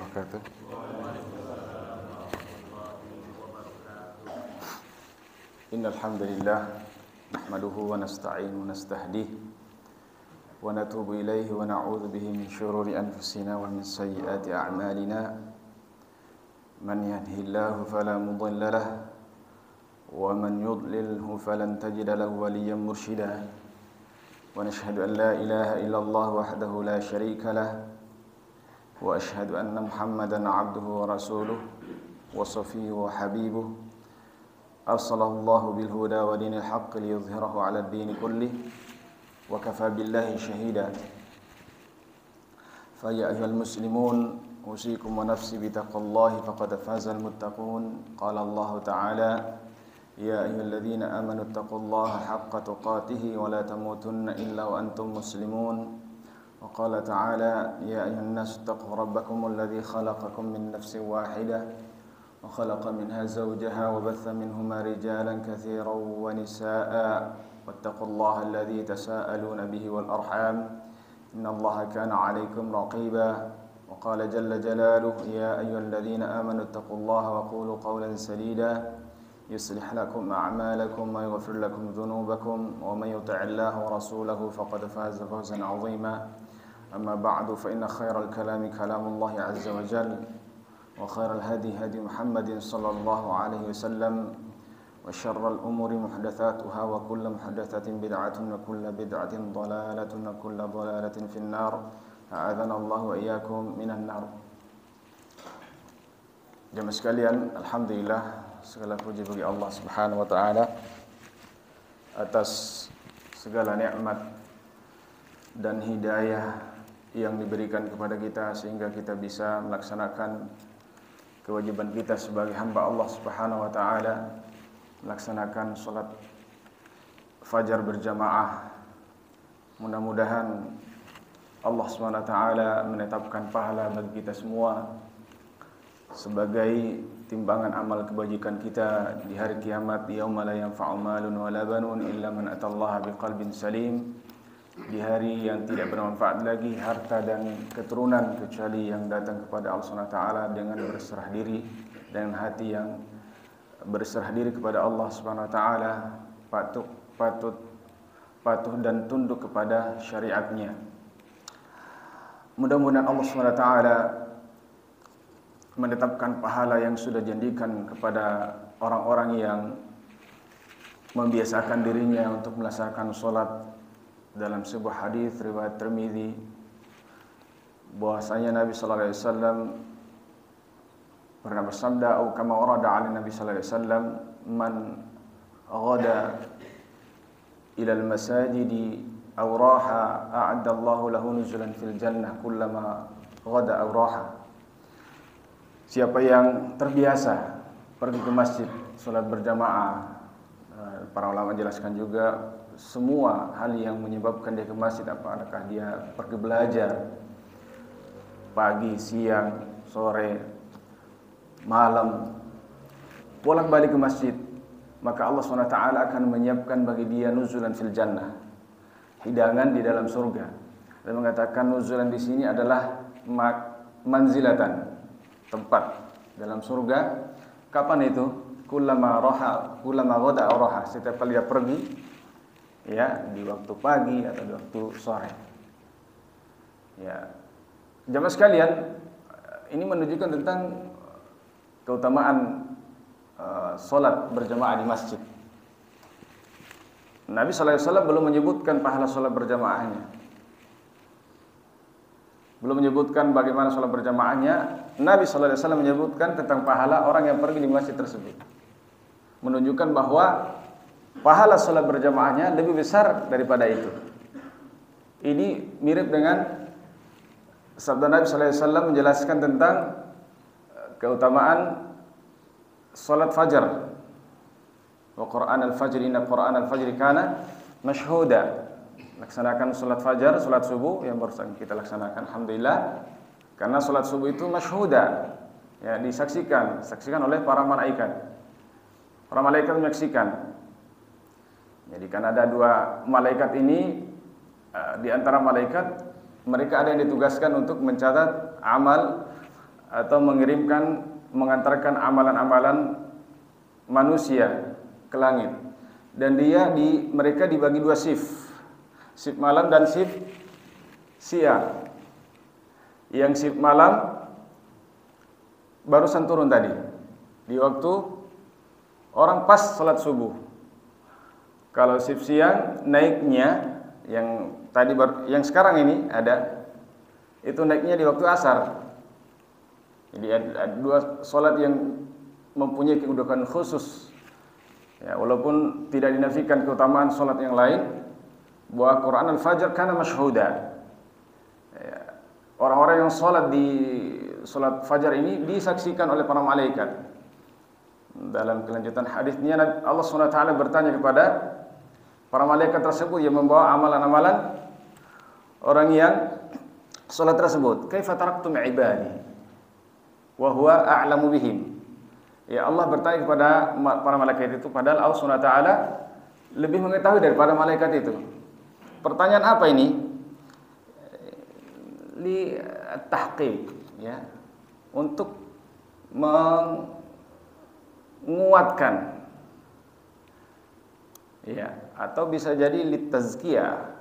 wabarakatuh. Innal hamdalillah nahmaduhu wa nasta'inuhu wa nastahdihi wa natubu ilaihi wa na'udzu bihi min shururi anfusina wa min sayyiati a'malina. Man yahdihillahu fala mudilla lahu wa man yudlilhu falan tajida lahu waliyyan mursyida. Wa nashhadu an la ilaha illallah wahdahu la syarika lahu wa ashhadu anna Muhammadan 'abduhu wa rasuluhu wa safiyyuhu wa habibuhu arsalahu Allahu bil huda wa dinil haqq liyudhhirahu 'ala ad-din kullih wa kafa billahi shahida. Fa ya ayyuhal muslimun usikum wa nafsi bi taqwallahi faqad fazal muttaqun. Qala Allah ta'ala ya ayyuhalladzina amanu taqullaha haqqa tuqatih wa la tamutunna illa wa antum muslimun. Wa qala ta'ala ya ayyuhan nas taqu rabbakum alladzi khalaqakum min nafsin wahidah wa khalaqa minha zawjaha wa batha minhuma rijalan katsiran wa nisaa'a wattaqullaha alladzi tasaaluna bihi wal arham innallaha kana 'alaykum raqiba. Wa qala jalla jalaluhu ya ayyuhalladzina amanu taqullaha wa qulu qawlan sadida يصلح لكم أعمالكم ويغفر لكم ذنوبكم ومن يطع الله ورسوله فقد فاز فوزا عظيما. أما بعد فإن خير الكلام كلام الله عز وجل وخير الهدي هدي محمد صلى الله عليه وسلم وشر الأمور محدثاتها وكل محدثة بدعة وكل بدعة ضلالة وكل ضلالة في النار. أعاذنا الله وإياكم من النار. Jemaah sekalian, alhamdulillah, segala puji bagi Allah Subhanahu wa taala atas segala nikmat dan hidayah yang diberikan kepada kita sehingga kita bisa melaksanakan kewajiban kita sebagai hamba Allah Subhanahu wa taala, melaksanakan salat fajar berjamaah. Mudah-mudahan Allah Subhanahu wa taala menetapkan pahala bagi kita semua sebagai timbangan amal kebajikan kita di hari kiamat, yauma la yanfa'u malun wala banun illa man atallaha biqalbin salim, di hari yang tidak bermanfaat lagi harta dan keturunan kecuali yang datang kepada Allah Subhanahu wa taala dengan berserah diri, dengan hati yang berserah diri kepada Allah Subhanahu wa taala, patuh dan tunduk kepada syariatnya. Mudah-mudahan Allah Subhanahu wa taala menetapkan pahala yang sudah janjikan kepada orang-orang yang membiasakan dirinya untuk melaksanakan salat. Dalam sebuah hadis riwayat Tirmizi bahwasanya Nabi sallallahu alaihi wasallam pernah bersabda, atau kama warada 'ala Nabi sallallahu alaihi wasallam, man ghada ila al-masajidi aw raha a'adda Allahu lahu nuzulan fil jannah kullama ghada aw raha. Siapa yang terbiasa pergi ke masjid, sholat berjamaah, para ulama jelaskan juga semua hal yang menyebabkan dia ke masjid, apakah dia pergi belajar pagi, siang, sore, malam, bolak-balik ke masjid, maka Allah SWT akan menyiapkan bagi dia nuzulan fil jannah, hidangan di dalam surga. Dan mengatakan nuzulan di sini adalah manzilatan, tempat dalam surga. Kapan itu? Kullama ghada aw raha, setiap kali dia pergi, ya, di waktu pagi atau di waktu sore. Ya. Jemaah sekalian, ini menunjukkan tentang keutamaan salat berjamaah di masjid. Nabi sallallahu alaihi wasallam belum menyebutkan pahala salat berjamaahnya. Belum menyebutkan bagaimana salat berjamaahnya. Nabi sallallahu alaihi wasallam menyebutkan tentang pahala orang yang pergi di masjid tersebut. Menunjukkan bahwa pahala salat berjamaahnya lebih besar daripada itu. Ini mirip dengan sabda Nabi sallallahu alaihi wasallam menjelaskan tentang keutamaan salat fajar. Wa Qur'an al-fajr, inna Qur'an al-fajr kana mashhuda. Laksanakan salat fajar, salat subuh yang baru kita laksanakan, alhamdulillah. Karena salat subuh itu masyhuda, ya, disaksikan oleh para malaikat. Para malaikat menyaksikan. Jadi kan ada dua malaikat ini, di antara malaikat mereka ada yang ditugaskan untuk mencatat amal atau mengantarkan amalan-amalan manusia ke langit. Dan mereka dibagi dua shift malam dan shift siang. Yang shift malam barusan turun tadi, di waktu orang pas salat subuh. Kalau shift siang naiknya yang sekarang ini ada, itu naiknya di waktu asar. Jadi ada dua salat yang mempunyai kedudukan khusus. Ya, walaupun tidak dinafikan keutamaan salat yang lain, bahwa Quran al-Fajr kana masyhuda. Ya, orang-orang yang salat di salat fajar ini disaksikan oleh para malaikat. Dalam kelanjutan hadisnya Allah SWT bertanya kepada para malaikat tersebut yang membawa amalan-amalan orang yang salat tersebut, "Kaifa taraktum ibadi wa huwa a'lamu bihim?" Ya, Allah bertanya kepada para malaikat itu, padahal Allah SWT lebih mengetahui daripada malaikat itu. Pertanyaan apa ini? Li tahqiq, ya, untuk menguatkan, ya, atau bisa jadi li tazkiyah.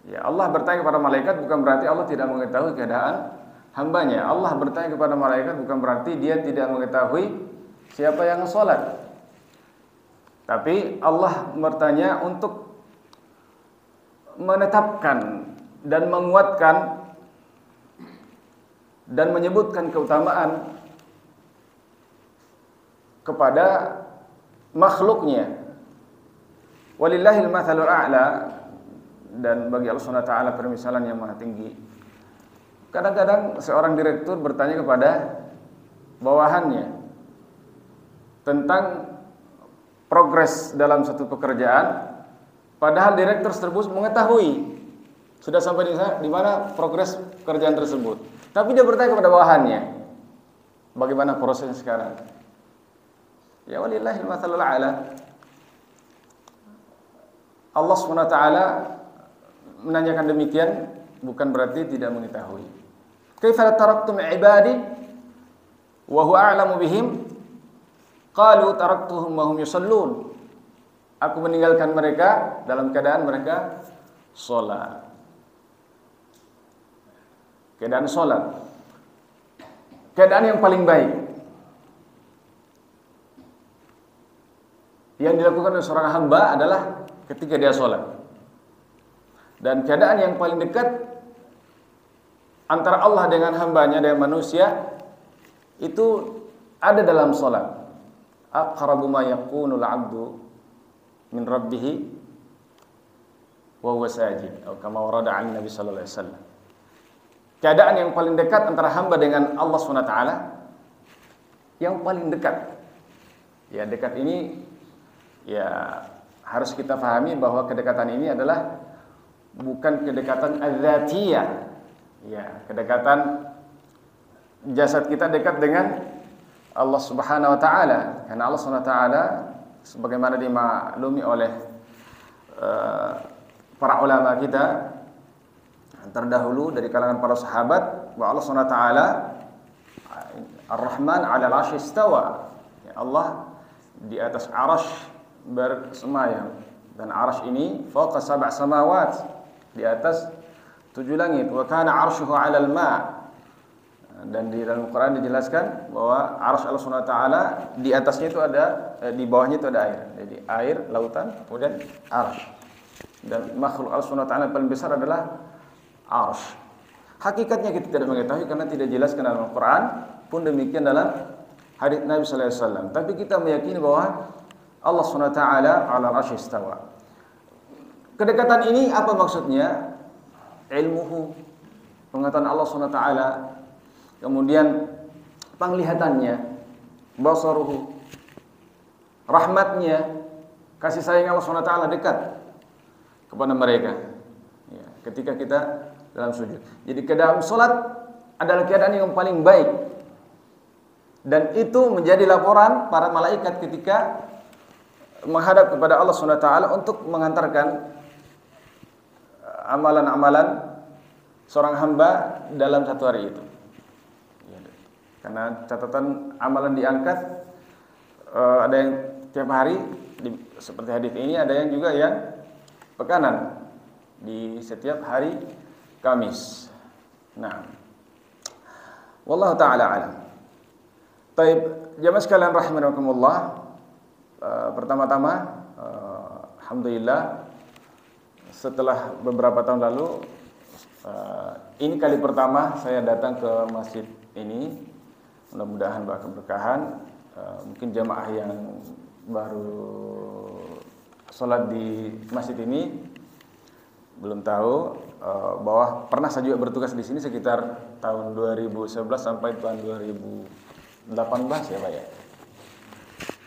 Ya, Allah bertanya kepada malaikat bukan berarti Allah tidak mengetahui keadaan hambanya. Allah bertanya kepada malaikat bukan berarti dia tidak mengetahui siapa yang sholat. Tapi Allah bertanya untuk menetapkan dan menguatkan dan menyebutkan keutamaan kepada makhluknya. Walillahil mathalul a'la, dan bagi Allah SWT permisalan yang maha tinggi. Kadang-kadang seorang direktur bertanya kepada bawahannya tentang progres dalam satu pekerjaan, padahal direktur tersebut mengetahui sudah sampai di mana progres pekerjaan tersebut. Tapi dia bertanya kepada bawahannya, bagaimana prosesnya sekarang? Ya, walillahil mathalul a'la. Allah SWT menanyakan demikian bukan berarti tidak mengetahui. Kaifa taraktum ibadi wa huwa a'lamu bihim? Qalu taraktuhum wa hum yusallun. Aku meninggalkan mereka dalam keadaan mereka salat. Keadaan salat. Keadaan yang paling baik yang dilakukan oleh seorang hamba adalah ketika dia salat. Dan keadaan yang paling dekat antara Allah dengan hambanya, dengan manusia, itu ada dalam salat. Aqrabu ma yakunul 'abdu min rabbih wa huwa sajid, atau kama warada 'an Nabi sallallahu alaihi wasallam. Keadaan yang paling dekat antara hamba dengan Allah SWT, yang paling dekat. Ya, dekat ini ya harus kita pahami bahwa kedekatan ini adalah bukan kedekatan adzatiyah. Ya, kedekatan jasad kita dekat dengan Allah Subhanahu wa taala. Karena Allah Subhanahu wa taala sebagaimana dimaklumi oleh para ulama kita terdahulu dari kalangan para sahabat, bahwa Allah Subhanahu wa taala Ar-Rahman 'alal 'arsy istawa. Ya, Allah di atas 'arsy bersemayam, dan 'arsy ini fawqa sab'a samawat, di atas 7 langit. Wa kana 'arshuhu 'alal ma'. Dan di dalam Quran dijelaskan bahwa 'arsy Allah Subhanahu wa taala di atasnya itu ada, di bawahnya itu ada air. Jadi air, lautan, kemudian 'arsy. Dan makhluk Allah Subhanahu wa taala paling besar adalah 'arsy. Hakikatnya kita tidak mengetahui karena tidak dijelaskan dalam Al-Quran, pun demikian dalam hadits Nabi sallallahu alaihi wasallam. Tapi kita meyakini bahwa Allah Subhanahu wa taala 'alal 'arsy istawa. Kedekatan ini apa maksudnya? Ilmuhu, pengetahuan Allah Subhanahu wa taala, kemudian penglihatannya, basaruhu, rahmatnya, kasih sayang Allah Subhanahu wa taala dekat kepada mereka. Ya, ketika kita dalam sujud. Jadi keadaan salat adalah keadaan yang paling baik. Dan itu menjadi laporan para malaikat ketika menghadap kepada Allah Subhanahu wa taala untuk mengantarkan amalan-amalan seorang hamba dalam satu hari itu. Karena catatan amalan diangkat ada yang tiap hari seperti hadis ini, ada yang juga yang pekanan di setiap hari Kamis. Nah, wallahu taala alam. Taib, jamaah sekalian rahimakumullah. Pertama-tama alhamdulillah setelah beberapa tahun lalu ini kali pertama saya datang ke masjid ini. Mudah-mudahan berkahan. Mungkin jamaah yang baru sholat di masjid ini belum tahu bahwa pernah saya juga bertugas di sini sekitar tahun 2011 sampai tahun 2018 ya Pak ya.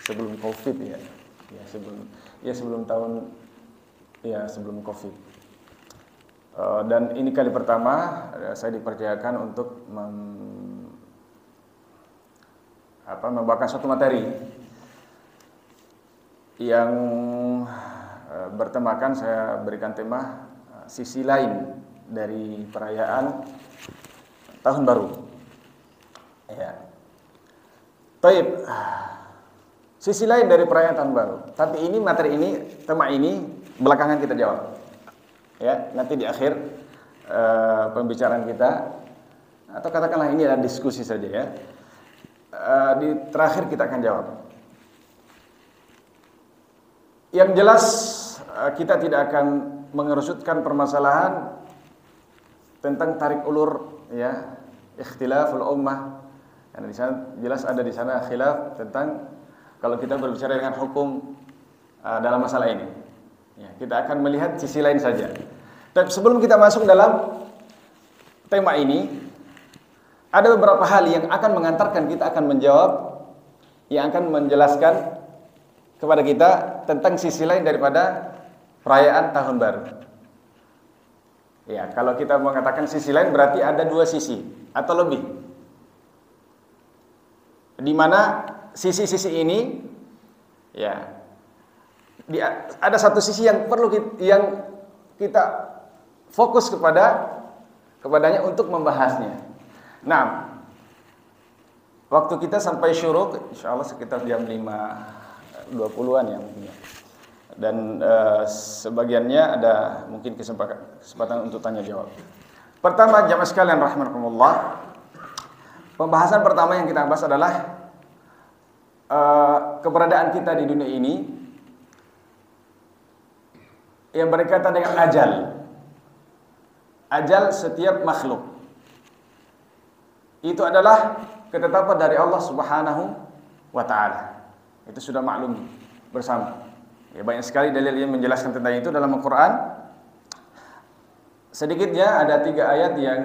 Sebelum Covid ya. Sebelum Covid. Dan ini kali pertama saya dipercayakan untuk membawakan suatu materi yang bertemakan, saya berikan tema sisi lain dari perayaan tahun baru. Ya. Taib. Sisi lain dari perayaan tahun baru. Tapi ini materi ini, tema ini belakangan kita jawab. Ya, nanti di akhir pembicaraan kita, atau katakanlah ini adalah diskusi saja ya. Di terakhir kita akan jawab. Yang jelas kita tidak akan mengerucutkan permasalahan tentang tarik ulur ya, ikhtilaful ummah. Karena di sana jelas ada di sana khilaf tentang kalau kita berbicara dengan hukum dalam masalah ini. Ya, kita akan melihat sisi lain saja. Tapi sebelum kita masuk dalam tema ini, ada beberapa hal yang akan mengantarkan kita akan menjawab, yang akan menjelaskan kepada kita tentang sisi lain daripada perayaan tahun baru. Ya, kalau kita mengatakan sisi lain berarti ada dua sisi atau lebih. Di mana sisi-sisi ini ya ada satu sisi yang perlu yang kita fokus kepadanya untuk membahasnya. Nah, waktu kita sampai syuruk insyaallah sekitar jam 5.20-an ya mungkin. Dan sebagiannya ada mungkin kesempatan untuk tanya jawab. Pertama, jamaah sekalian rahimakumullah. Pembahasan pertama yang kita bahas adalah keberadaan kita di dunia ini yang berkaitan dengan ajal. Ajal setiap makhluk. Itu adalah ketetapan dari Allah Subhanahu wa taala. Itu sudah maklum bersama. Ya, banyak sekali dalil yang menjelaskan tentang itu dalam Al-Qur'an. Sedikitnya ada 3 ayat yang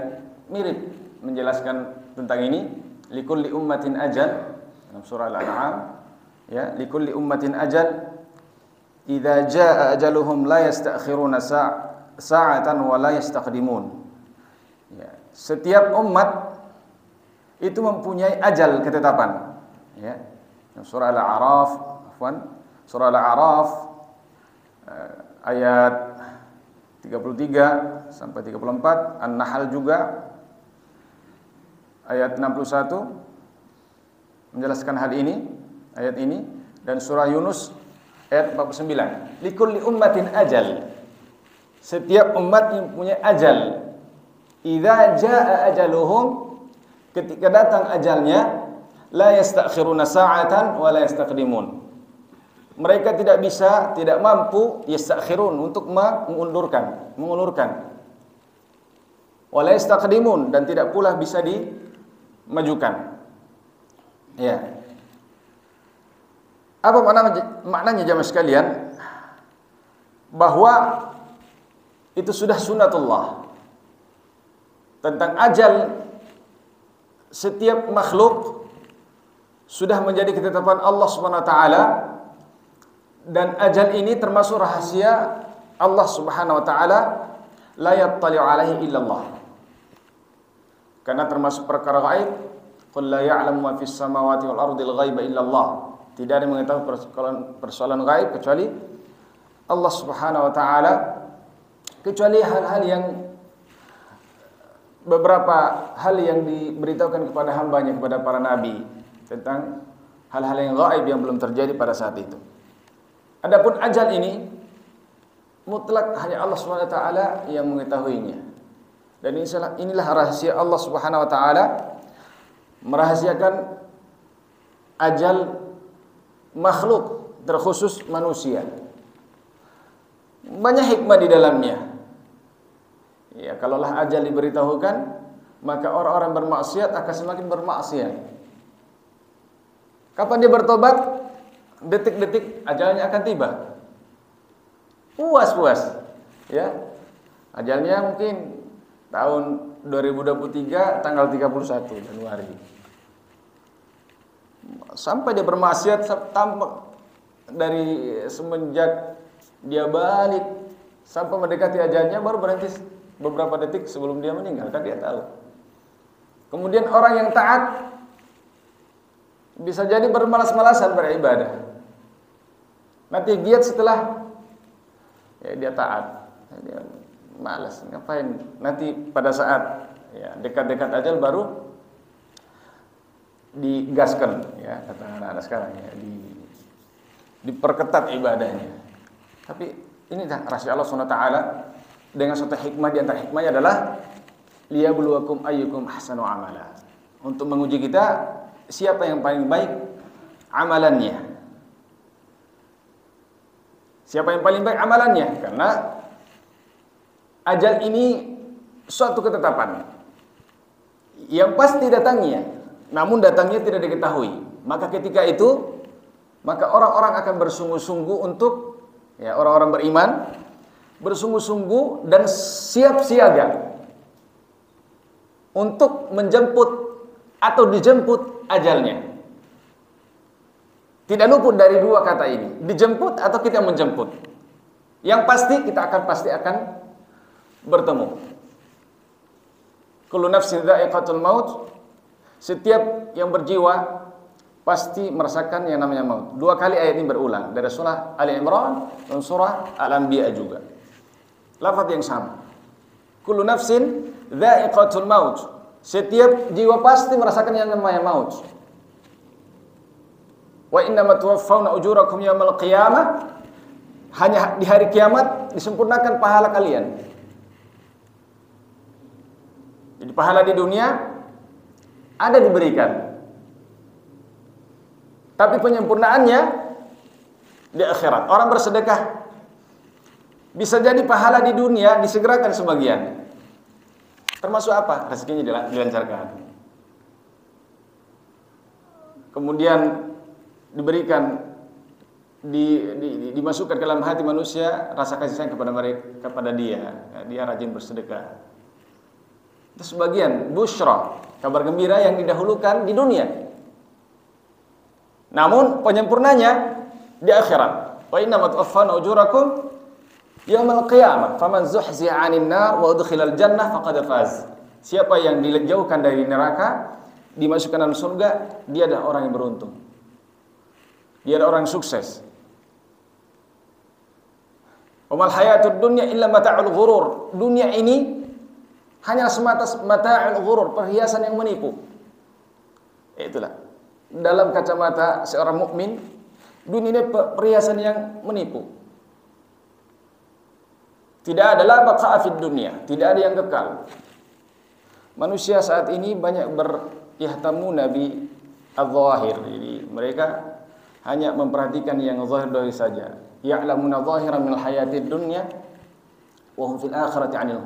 mirip menjelaskan tentang ini. Likulli ummatin ajal dalam surah Al-An'am. Ya, likulli ummatin ajal idza jaa ajaluhum la yasta'khiruna sa'atan wa la yastaqdimun. Ya, setiap umat itu mempunyai ajal ketetapan. Ya. Surah Al-A'raf, surah Al-A'raf ayat 33 sampai 34, An-Nahl juga ayat 61 menjelaskan hal ini, ayat ini, dan surah Yunus ayat 49. Likulli ummatin ajal. Setiap umat mempunyai ajal. Idza jaa ajaluhum, ketika datang ajalnya, la yastakhiruna sa'atan wa la yastaqdimun. Mereka tidak bisa, tidak mampu yastakhirun untuk mengulurkan. Wa la yastaqdimun, dan tidak pula bisa dimajukan. Ya. Apa maknanya jamaah sekalian? Bahwa itu sudah sunatullah. Tentang ajal setiap makhluk sudah menjadi ketetapan Allah Subhanahu wa taala, dan ajal ini termasuk rahasia Allah Subhanahu wa taala, la yattali'u alaihi illallah. Karena termasuk perkara gaib, qul la ya'lamu ma fis samawati wal ardi al ghaiba illallah. Tidak ada yang mengetahui persoalan gaib kecuali Allah Subhanahu wa taala, kecuali hal-hal yang beberapa hal yang diberitahukan kepada hambanya, kepada para nabi tentang hal-hal yang gaib yang belum terjadi pada saat itu. Adapun ajal ini mutlak hanya Allah Subhanahu wa taala yang mengetahuinya. Dan inilah rahasia Allah Subhanahu wa taala merahasiakan ajal makhluk, terkhusus manusia. Banyak hikmah di dalamnya. Ya, kalaulah ajal diberitahukan, maka orang-orang bermaksiat akan semakin bermaksiat. Kapan dia bertobat? Detik-detik ajalnya akan tiba. Puas-puas. Ya. Ajalnya mungkin tahun 2023 tanggal 31 Januari. Sampai dia bermaksiat dari semenjak dia balik sampai mendekati ajalnya baru berhenti beberapa detik sebelum dia meninggal, kan dia tahu. Kemudian orang yang taat bisa jadi bermalas-malasan beribadah. Nanti giat setelah ya dia taat, dia malas, ngapain? Nanti pada saat ya dekat-dekat ajal baru digaskan, ya kata anak-anak sekarang ya, diperketat ibadahnya. Tapi ini rahasia Allah Subhanahu wa taala dengan suatu hikmah. Di antara hikmahnya adalah liyabluwakum ayyukum ahsanu amala. Untuk menguji kita siapa yang paling baik amalannya. Siapa yang paling baik amalannya? Karena ajal ini suatu ketetapan yang pasti datangnya, namun datangnya tidak diketahui. Maka ketika itu, maka orang-orang akan bersungguh-sungguh untuk, ya orang-orang beriman bersungguh-sungguh dan siap siaga untuk menjemput atau dijemput ajalnya. Tidak luput dari dua kata ini, dijemput atau kita menjemput. Yang pasti kita pasti akan bertemu. Kullu nafsin dha'iqatul maut. Setiap yang berjiwa pasti merasakan yang namanya maut. Dua kali ayat ini berulang dari surah Ali Imran dan surah Al-Anbiya juga. Lafaz yang sama. Kullu nafsin dha'iqatul maut. Setiap jiwa pasti merasakan yang namanya maut. Wa innama tuwaffawna ujurakum yaumal qiyamah. Hanya di hari kiamat disempurnakan pahala kalian. Jadi pahala di dunia ada diberikan, tapi penyempurnaannya di akhirat. Orang bersedekah bisa jadi pahala di dunia disegerakan sebagian. Termasuk apa? Rezekinya dilancarkan. Kemudian diberikan, dimasukkan ke dalam hati manusia rasa kasih sayang kepada dia. Dia rajin bersedekah. Itu sebagian busyra, kabar gembira yang didahulukan di dunia. Namun penyempurnanya di akhirat. Wa innama tuwaffawna ujurakum yaumal qiyamah faman zuhziha 'anil nar wa udkhilal jannah faqad faz. Siapa yang dijauhkan dari neraka, dimasukkan dalam surga, dia adalah orang yang beruntung. Dia adalah orang yang sukses. Wa mal hayatud dunya illa mata'ul ghurur. Dunia ini hanya semata mata'ul ghurur, perhiasan yang menipu. Itulah dalam kacamata seorang mukmin, dunia ini perhiasan yang menipu. Tidak ada la baqa fid dunya, tidak ada yang kekal. Manusia saat ini banyak berihtamuna bi adh-dhahir. Jadi mereka hanya memperhatikan yang zahir-zahir saja. Ya'lamuna zahiran minal hayatid dunya wa hum fil akhirati 'anil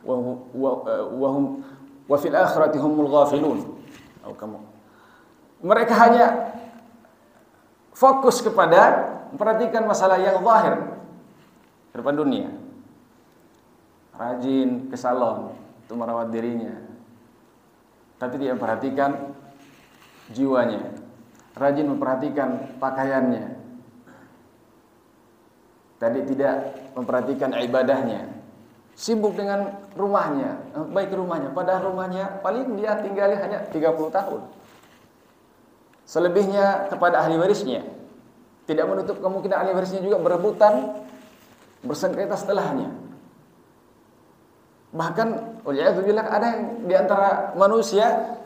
wa fil akhirati humul ghafilun. Mereka hanya fokus kepada memperhatikan masalah yang zahir di depan dunia. Rajin ke salon untuk merawat dirinya, tapi dia memperhatikan jiwanya. Rajin memperhatikan pakaiannya, tadi tidak memperhatikan ibadahnya. Sibuk dengan rumahnya, baik rumahnya, padahal rumahnya paling dia tinggali hanya 30 tahun. Selebihnya kepada ahli warisnya. Tidak menutup kemungkinan ahli warisnya juga berebutan, bersengketa setelahnya. Bahkan waliyadzubillah, ada yang di antara manusia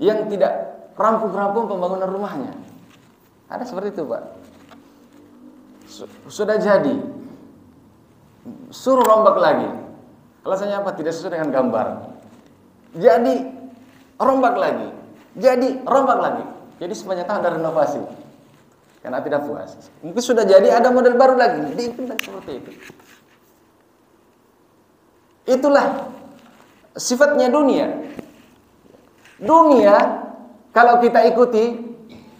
yang tidak rampung-rampung pembangunan rumahnya. Ada seperti itu, Pak. Sudah jadi, suruh rombak lagi. Alasannya apa? Tidak sesuai dengan gambar. Jadi rombak lagi. Jadi rombak lagi. Jadi sepanjang tahun ada renovasi. Karena tidak puas. Mungkin sudah jadi ada model baru lagi. Diinginkan seperti itu. Itulah sifatnya dunia. Dunia kalau kita ikuti,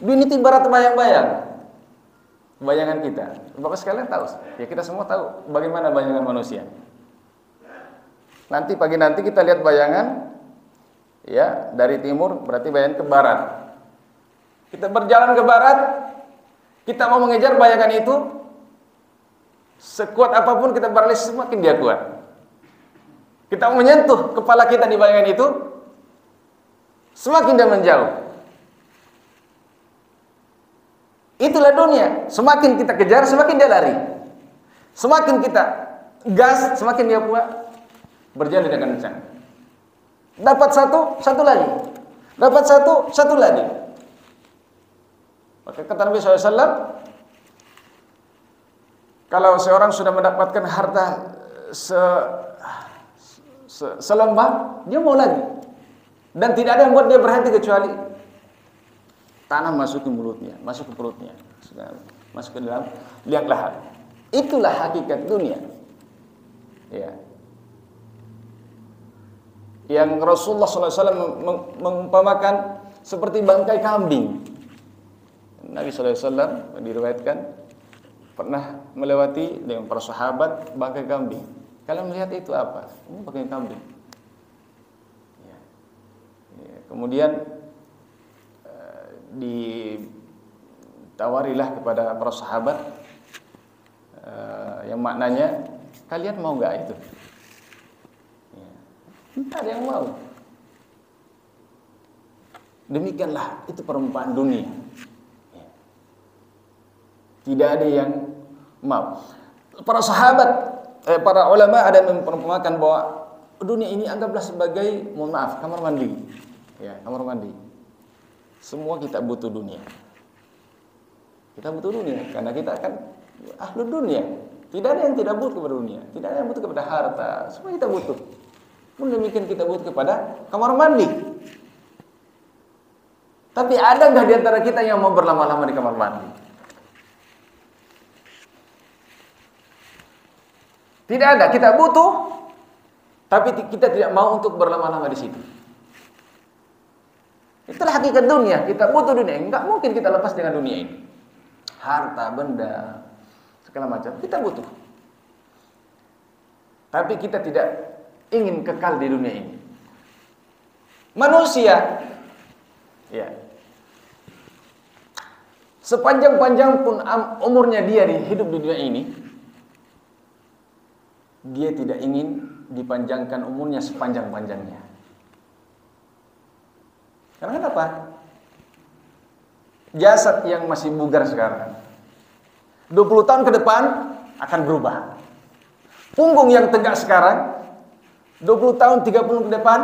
dunia itu ibarat bayang-bayang. Bayangan kita. Bapak sekalian tahu, ya kita semua tahu bagaimana bayangan manusia. Nanti pagi nanti kita lihat bayangan, ya dari timur berarti bayangan ke barat. Kita berjalan ke barat, kita mau mengejar bayangan itu, sekuat apapun kita berlari semakin dia kuat. Kita mau menyentuh kepala kita di bayangan itu, semakin dia menjauh. Itulah dunia. Semakin kita kejar, semakin dia lari. Semakin kita gas, semakin dia kuat. Berjalan dengan kencang. Dapat satu lagi. Dapat satu lagi. Maka kata Nabi SAW, kalau seorang sudah mendapatkan harta selembah, dia mau lagi. Dan tidak ada yang buat dia berhenti kecuali tanah masuk ke mulutnya, masuk ke perutnya, masuk ke dalam liang lahat. Itulah hakikat dunia. Ya. Yang Rasulullah SAW mengumpamakan seperti bangkai kambing. Nabi SAW diriwayatkan pernah melewati dengan para sahabat bangkai kambing. Kalian melihat itu apa? Ini bangkai kambing. Ya. Ya. Kemudian ditawarilah kepada para sahabat yang maknanya, kalian mau nggak itu? Ya. Tidak ada yang mau. Demikianlah itu perumpamaan dunia. Ya. Tidak ada yang mau. Para sahabat, para ulama ada yang memperumpamakan bahwa dunia ini anggaplah sebagai, mohon maaf, kamar mandi. Ya, kamar mandi. Semua kita butuh dunia. Kita butuh dunia karena kita akan ahlu dunia. Tidak ada yang tidak butuh kepada dunia. Tidak ada yang butuh kepada harta. Semua kita butuh. Pun demikian kita butuh kepada kamar mandi. Tapi ada nggak di antara kita yang mau berlama-lama di kamar mandi? Tidak ada. Kita butuh, tapi kita tidak mau untuk berlama-lama di situ. Itulah hakikat dunia. Kita butuh dunia. Enggak mungkin kita lepas dengan dunia ini. Harta, benda, segala macam kita butuh. Tapi kita tidak ingin kekal di dunia ini. Manusia, ya, sepanjang-panjang pun umurnya dia hidup di dunia ini, dia tidak ingin dipanjangkan umurnya sepanjang-panjangnya. Karena kenapa? Jasad yang masih bugar sekarang 20 tahun ke depan akan berubah. Punggung yang tegak sekarang 20 tahun, 30 ke depan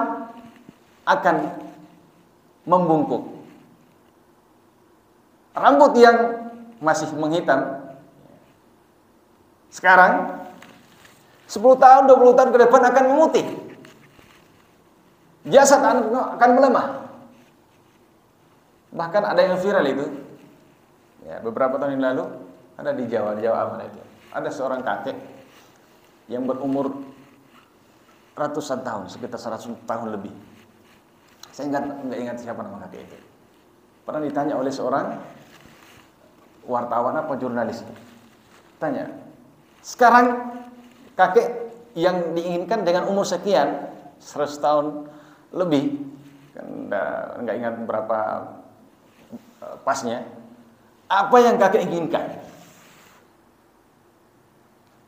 akan membungkuk. Rambut yang masih menghitam sekarang 10 tahun, 20 tahun ke depan akan memutih. Jasad akan melemah. Bahkan ada yang viral itu, ya, beberapa tahun yang lalu ada di Jawa mana itu. Ada seorang kakek yang berumur ratusan tahun, sekitar 100 tahun lebih. Saya nggak ingat siapa nama kakek itu. Pernah ditanya oleh seorang wartawan apa jurnalis, tanya, sekarang kakek yang diinginkan dengan umur sekian 100 tahun lebih, kan nggak ingat berapa pasnya, apa yang kakek inginkan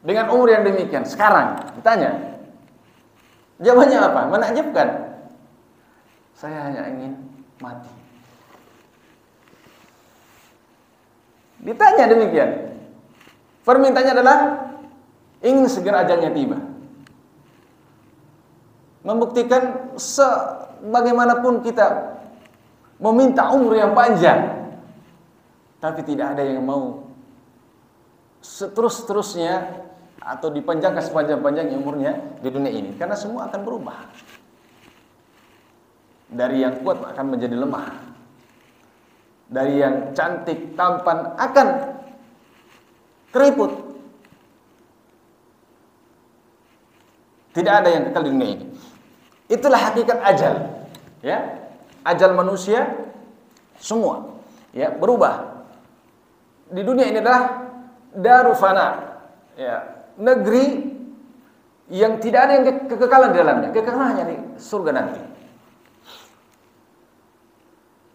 dengan umur yang demikian? Sekarang ditanya, jawabannya apa? Menakjubkan. Saya hanya ingin mati. Ditanya demikian, permintaannya adalah ingin segera ajalnya tiba. membuktikan sebagaimanapun kita meminta umur yang panjang, tapi tidak ada yang mau seterus-terusnya atau dipanjangkan sepanjang-panjangnya umurnya di dunia ini, karena semua akan berubah. Dari yang kuat akan menjadi lemah, dari yang cantik tampan akan keriput. Tidak ada yang kekal di dunia ini. Itulah hakikat ajal, ya. Ajal manusia semua, ya, berubah. Di dunia ini adalah darul fana, ya, negeri yang tidak ada yang kekekalan di dalamnya. Kekekalannya di surga nanti.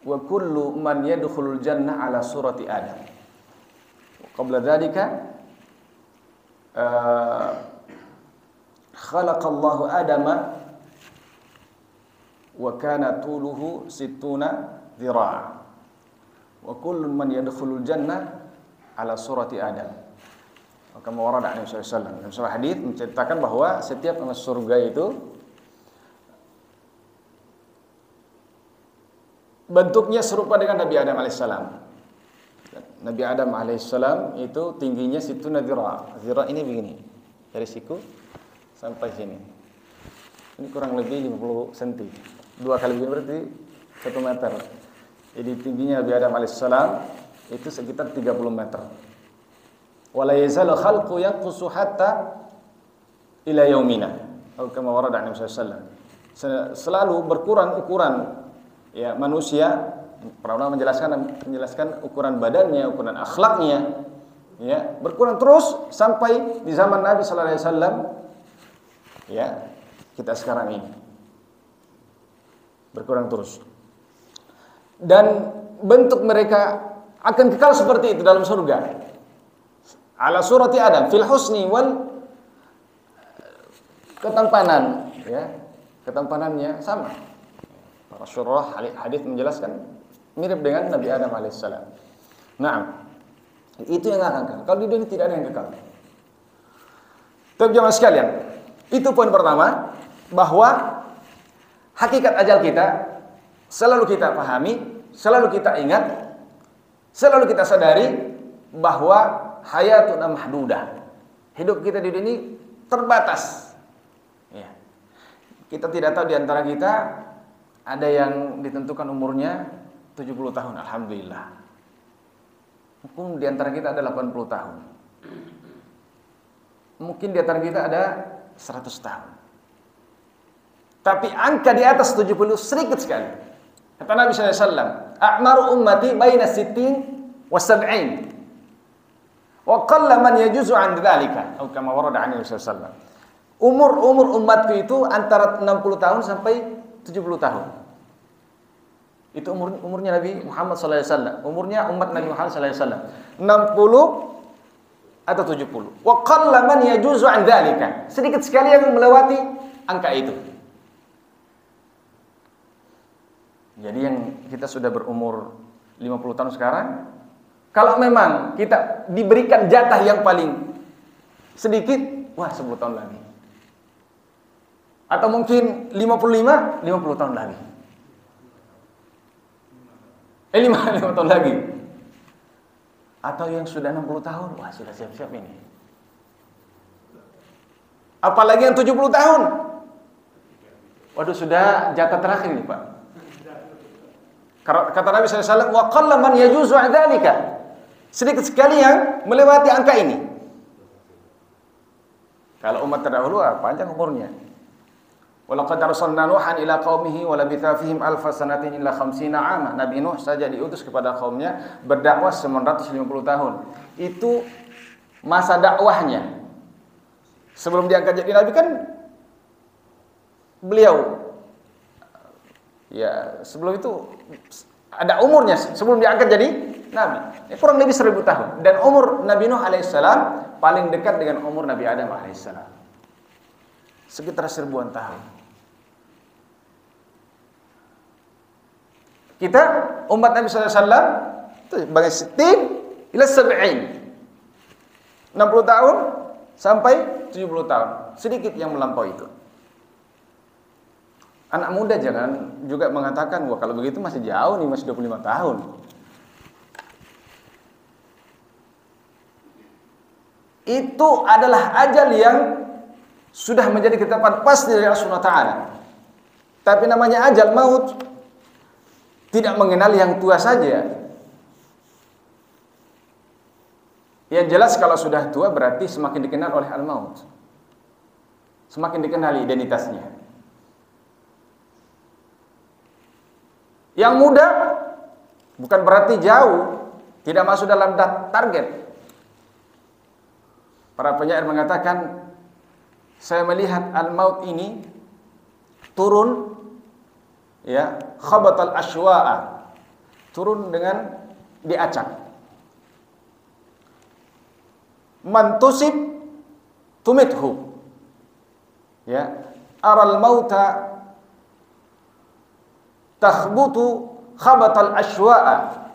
Wa kullu man yadkhulul jannah ala surati Adam. Qabla dzalika khalaqallahu Adama wa kana tuluhu 60 dhira'a. Wa kullu man yadkhulul jannah ala surati Adam. Maka warada Nabi sallallahu alaihi wasallam dalam sebuah hadis menceritakan bahwa setiap masuk surga itu bentuknya serupa dengan Nabi Adam alaihissalam. Nabi Adam alaihissalam itu tingginya situna dhira'. Dhira' ini begini, dari siku sampai sini. Ini kurang lebih 50 cm. 2 kali begini berarti 1 meter. Jadi tingginya Nabi Adam alaihissalam itu sekitar 30 meter. Wala yazalu khalqu yanqusu hatta ila yaumina. Atau kama warada Nabi sallallahu alaihi wasallam. Selalu berkurang ukuran, ya, manusia. Para ulama menjelaskan ukuran badannya, ukuran akhlaknya, ya, berkurang terus sampai di zaman Nabi sallallahu alaihi wasallam, ya, kita sekarang ini berkurang terus. Dan bentuk mereka akan kekal seperti itu dalam surga. Ala surati Adam fil husni wal ketampanan, ya, ketampanannya sama. Para syurah hadis menjelaskan mirip dengan Nabi Adam alaihissalam. Nah, itu yang akan kekal. Kalau di dunia tidak ada yang kekal. Tapi jemaah sekalian, itu poin pertama, bahwa hakikat ajal kita selalu kita pahami, selalu kita ingat, selalu kita sadari bahwa hayatuna mahdudah. Hidup kita di dunia ini terbatas. Ya. Kita tidak tahu di antara kita ada yang ditentukan umurnya 70 tahun, alhamdulillah. Mungkin di antara kita ada 80 tahun. Mungkin di antara kita ada 100 tahun. Tapi angka di atas 70 sedikit sekali. Kata Nabi sallallahu alaihi wasallam, "A'maru ummati baina 60 wa 70." Wa qalla man yajuzu 'an dzalika, atau kama warada 'an Nabi sallallahu alaihi wasallam. Umur umatku itu antara 60 tahun sampai 70 tahun. Itu umurnya Nabi Muhammad sallallahu alaihi wasallam. Umurnya umat Nabi Muhammad sallallahu alaihi wasallam 60 atau 70. Wa qalla man yajuzu 'an dzalika. Sedikit sekali yang melewati angka itu. Jadi yang kita sudah berumur 50 tahun sekarang, kalau memang kita diberikan jatah yang paling sedikit, wah 10 tahun lagi. Atau mungkin 50 tahun lagi. 5 tahun lagi. Atau yang sudah 60 tahun, wah sudah siap-siap ini. Apalagi yang 70 tahun. Waduh, sudah jatah terakhir nih, Pak. Kata Nabi sallallahu alaihi wasallam, wa qalla man yajuzu 'dzalika. Sedikit sekali yang melewati angka ini. Kalau umat terdahulu panjang umurnya. Walaqad arsalna Nuhan ila qaumihi wa labitha fihim alfa sanatin illa 50 'ama. Nabi Nuh saja diutus kepada kaumnya berdakwah 950 tahun. Itu masa dakwahnya. Sebelum diangkat jadi nabi kan beliau, ya, sebelum itu ada umurnya sebelum diangkat jadi nabi. Ya, kurang lebih 1000 tahun. Dan umur Nabi Nuh alaihissalam paling dekat dengan umur Nabi Adam alaihissalam. Sekitar 1000-an tahun. Kita umat Nabi sallallahu alaihi wasallam itu bagi 60 ila 70. 60 tahun sampai 70 tahun. Sedikit yang melampaui itu. Anak muda jangan juga mengatakan, wah kalau begitu masih jauh nih, masih 25 tahun. Itu adalah ajal yang sudah menjadi ketetapan pasti dari Allah Subhanahu wa taala. Tapi namanya ajal maut tidak mengenal yang tua saja. Yang jelas kalau sudah tua berarti semakin dikenal oleh al-maut. Semakin dikenali identitasnya. Yang muda bukan berarti jauh, tidak masuk dalam target. Para penyair mengatakan, saya melihat al-maut ini turun, ya, khabatal ashwa'a, turun dengan diacak. Man tusib tumithu, ya, aral mauta takhbutu khabatal ashwa'a,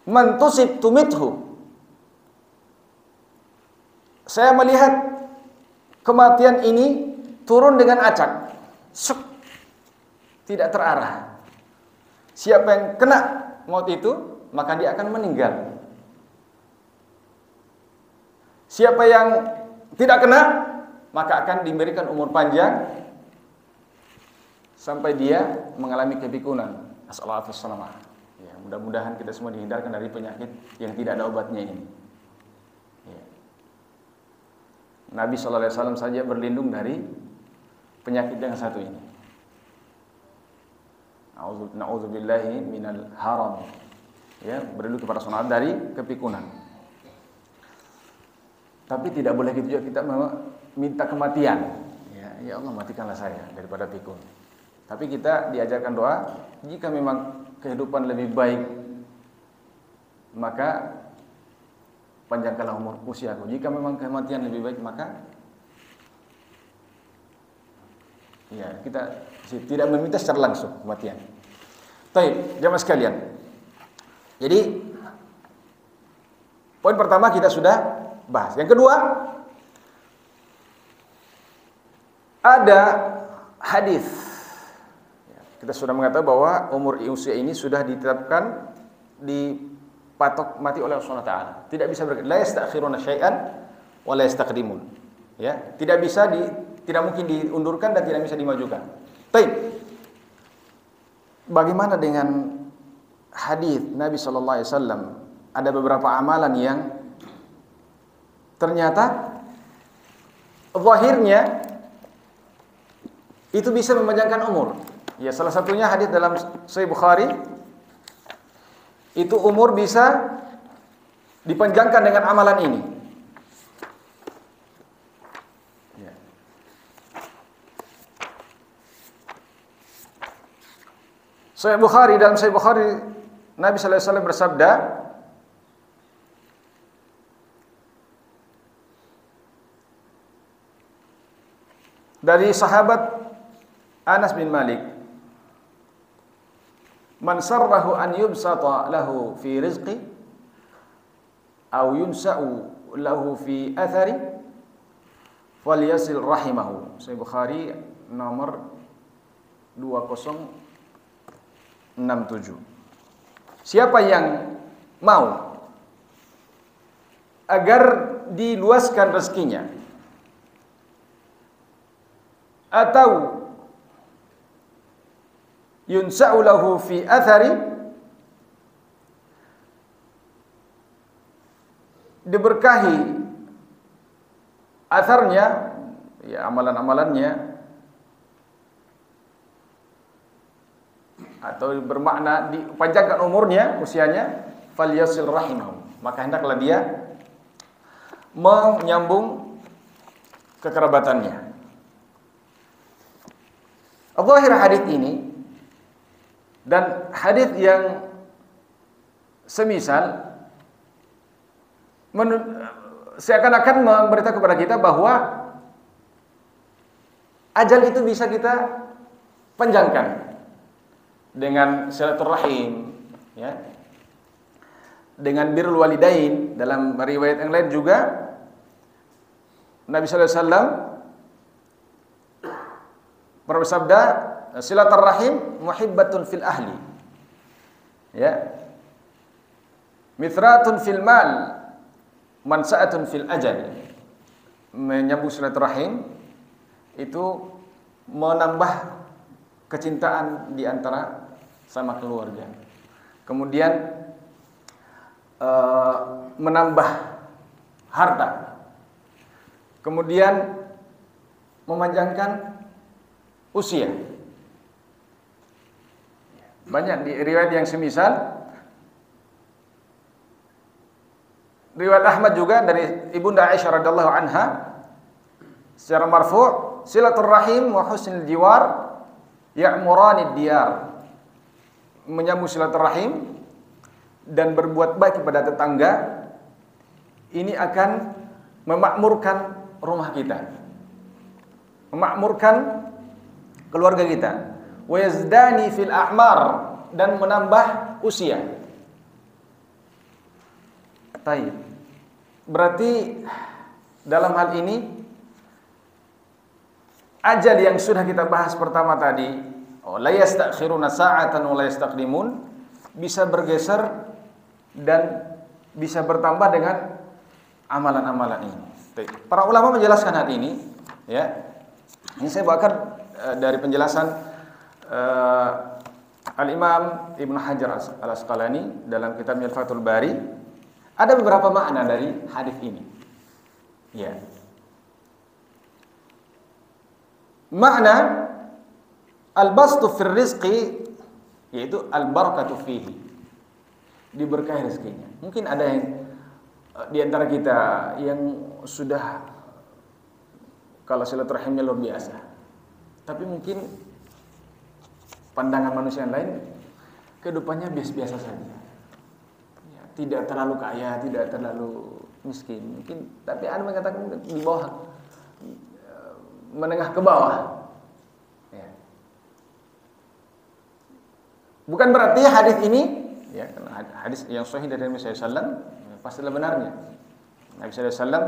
man tusib tumithu. Saya melihat kematian ini turun dengan acak, tidak terarah. Siapa yang kena maut itu, maka dia akan meninggal. Siapa yang tidak kena, maka akan diberikan umur panjang sampai dia mengalami kepikunan. As'allahu alaihi. Ya, mudah-mudahan kita semua dihindarkan dari penyakit yang tidak ada obatnya ini. Ya. Nabi sallallahu alaihi wasallam saja berlindung dari penyakit yang satu ini. Na'udzubillahi minal haram. Ya, berlindung kepada sunat dari kepikunan. Tapi tidak boleh gitu juga kita minta kematian. Ya Allah, matikanlah saya daripada pikun. Tapi kita diajarkan doa, jika memang kehidupan lebih baik, maka panjangkanlah umur usiaku. Jika memang kematian lebih baik, maka ya kita tidak meminta secara langsung kematian. Baik, jamaah sekalian. Jadi poin pertama kita sudah bahas. Yang kedua, ada hadis. Kita sudah mengatakan bahwa umur usia ini sudah ditetapkan, dipatok mati oleh Allah Subhanahu wa taala. Tidak bisa la yastakhiruna syai'an wa la yastaqdimun. Ya, tidak mungkin diundurkan dan tidak bisa dimajukan. Baik. Bagaimana dengan hadis Nabi sallallahu alaihi wasallam? Ada beberapa amalan yang ternyata zahirnya itu bisa memanjangkan umur. Ya, salah satunya hadis dalam Sahih Bukhari, itu umur bisa dipanjangkan dengan amalan ini. Ya. Sahih Bukhari, dalam Sahih Bukhari Nabi sallallahu alaihi wasallam bersabda, dari sahabat Anas bin Malik, man sarrahu an yubsata lahu fi rizqi aw yunsa'u lahu fi athari falyasil rahimahu. Sahih Bukhari nomor 2067. Siapa yang mau agar diluaskan rezekinya atau yunsa'u lahu fi athari, diberkahi atharnya, ya amalan-amalannya, atau bermakna dipanjangkan umurnya, usianya, falyasil rahimahu, maka hendaklah dia menyambung kekerabatannya. Zahir hadis ini dan hadis yang semisal seakan-akan memberitahu kepada kita bahwa ajal itu bisa kita panjangkan dengan silaturahim, ya, dengan birrul walidain. Dalam riwayat yang lain juga Nabi sallallahu alaihi wasallam bersabda, silaturrahim muhibbatun fil ahli. Ya. Mithratun fil mal, mansa'atun fil ajal. Menyambung silaturahim itu menambah kecintaan di antara sama keluarga. Kemudian menambah harta. Kemudian memanjangkan usia. Banyak di riwayat yang semisal. Riwayat Ahmad juga dari Ibunda Aisyah radhiyallahu anha secara marfu', silaturrahim wa husnul jiwar ya'muranid diyar. Menyambung silaturrahim dan berbuat baik kepada tetangga ini akan memakmurkan rumah kita, memakmurkan keluarga kita. Wa yazdani fil a'mar, dan menambah usia. Baik. Berarti dalam hal ini ajal yang sudah kita bahas pertama tadi, la yastakhiruna sa'atan wa la yastaqdimun, bisa bergeser dan bisa bertambah dengan amalan-amalan ini. Para ulama menjelaskan hal ini, ya. Ini saya bawakan dari penjelasan Al-Imam Ibnu Hajar Al-Asqalani dalam kitabnya Fathul Bari. Ada beberapa makna dari hadis ini. Ya. Makna al-bastu fir rizqi, yaitu al-barakatu fihi. Diberkahi rezekinya. Mungkin ada yang di antara kita yang sudah kalau silaturahimnya luar biasa. Tapi mungkin pandangan manusia yang lain kehidupannya biasa-biasa saja. Ya, tidak terlalu kaya, tidak terlalu miskin. Mungkin tapi ada mengatakan di bawah, menengah ke bawah. Ya. Bukan berarti hadis ini, ya, hadis yang sahih dari Nabi sallallahu alaihi wasallam pastilah benarnya. Nabi sallallahu alaihi wasallam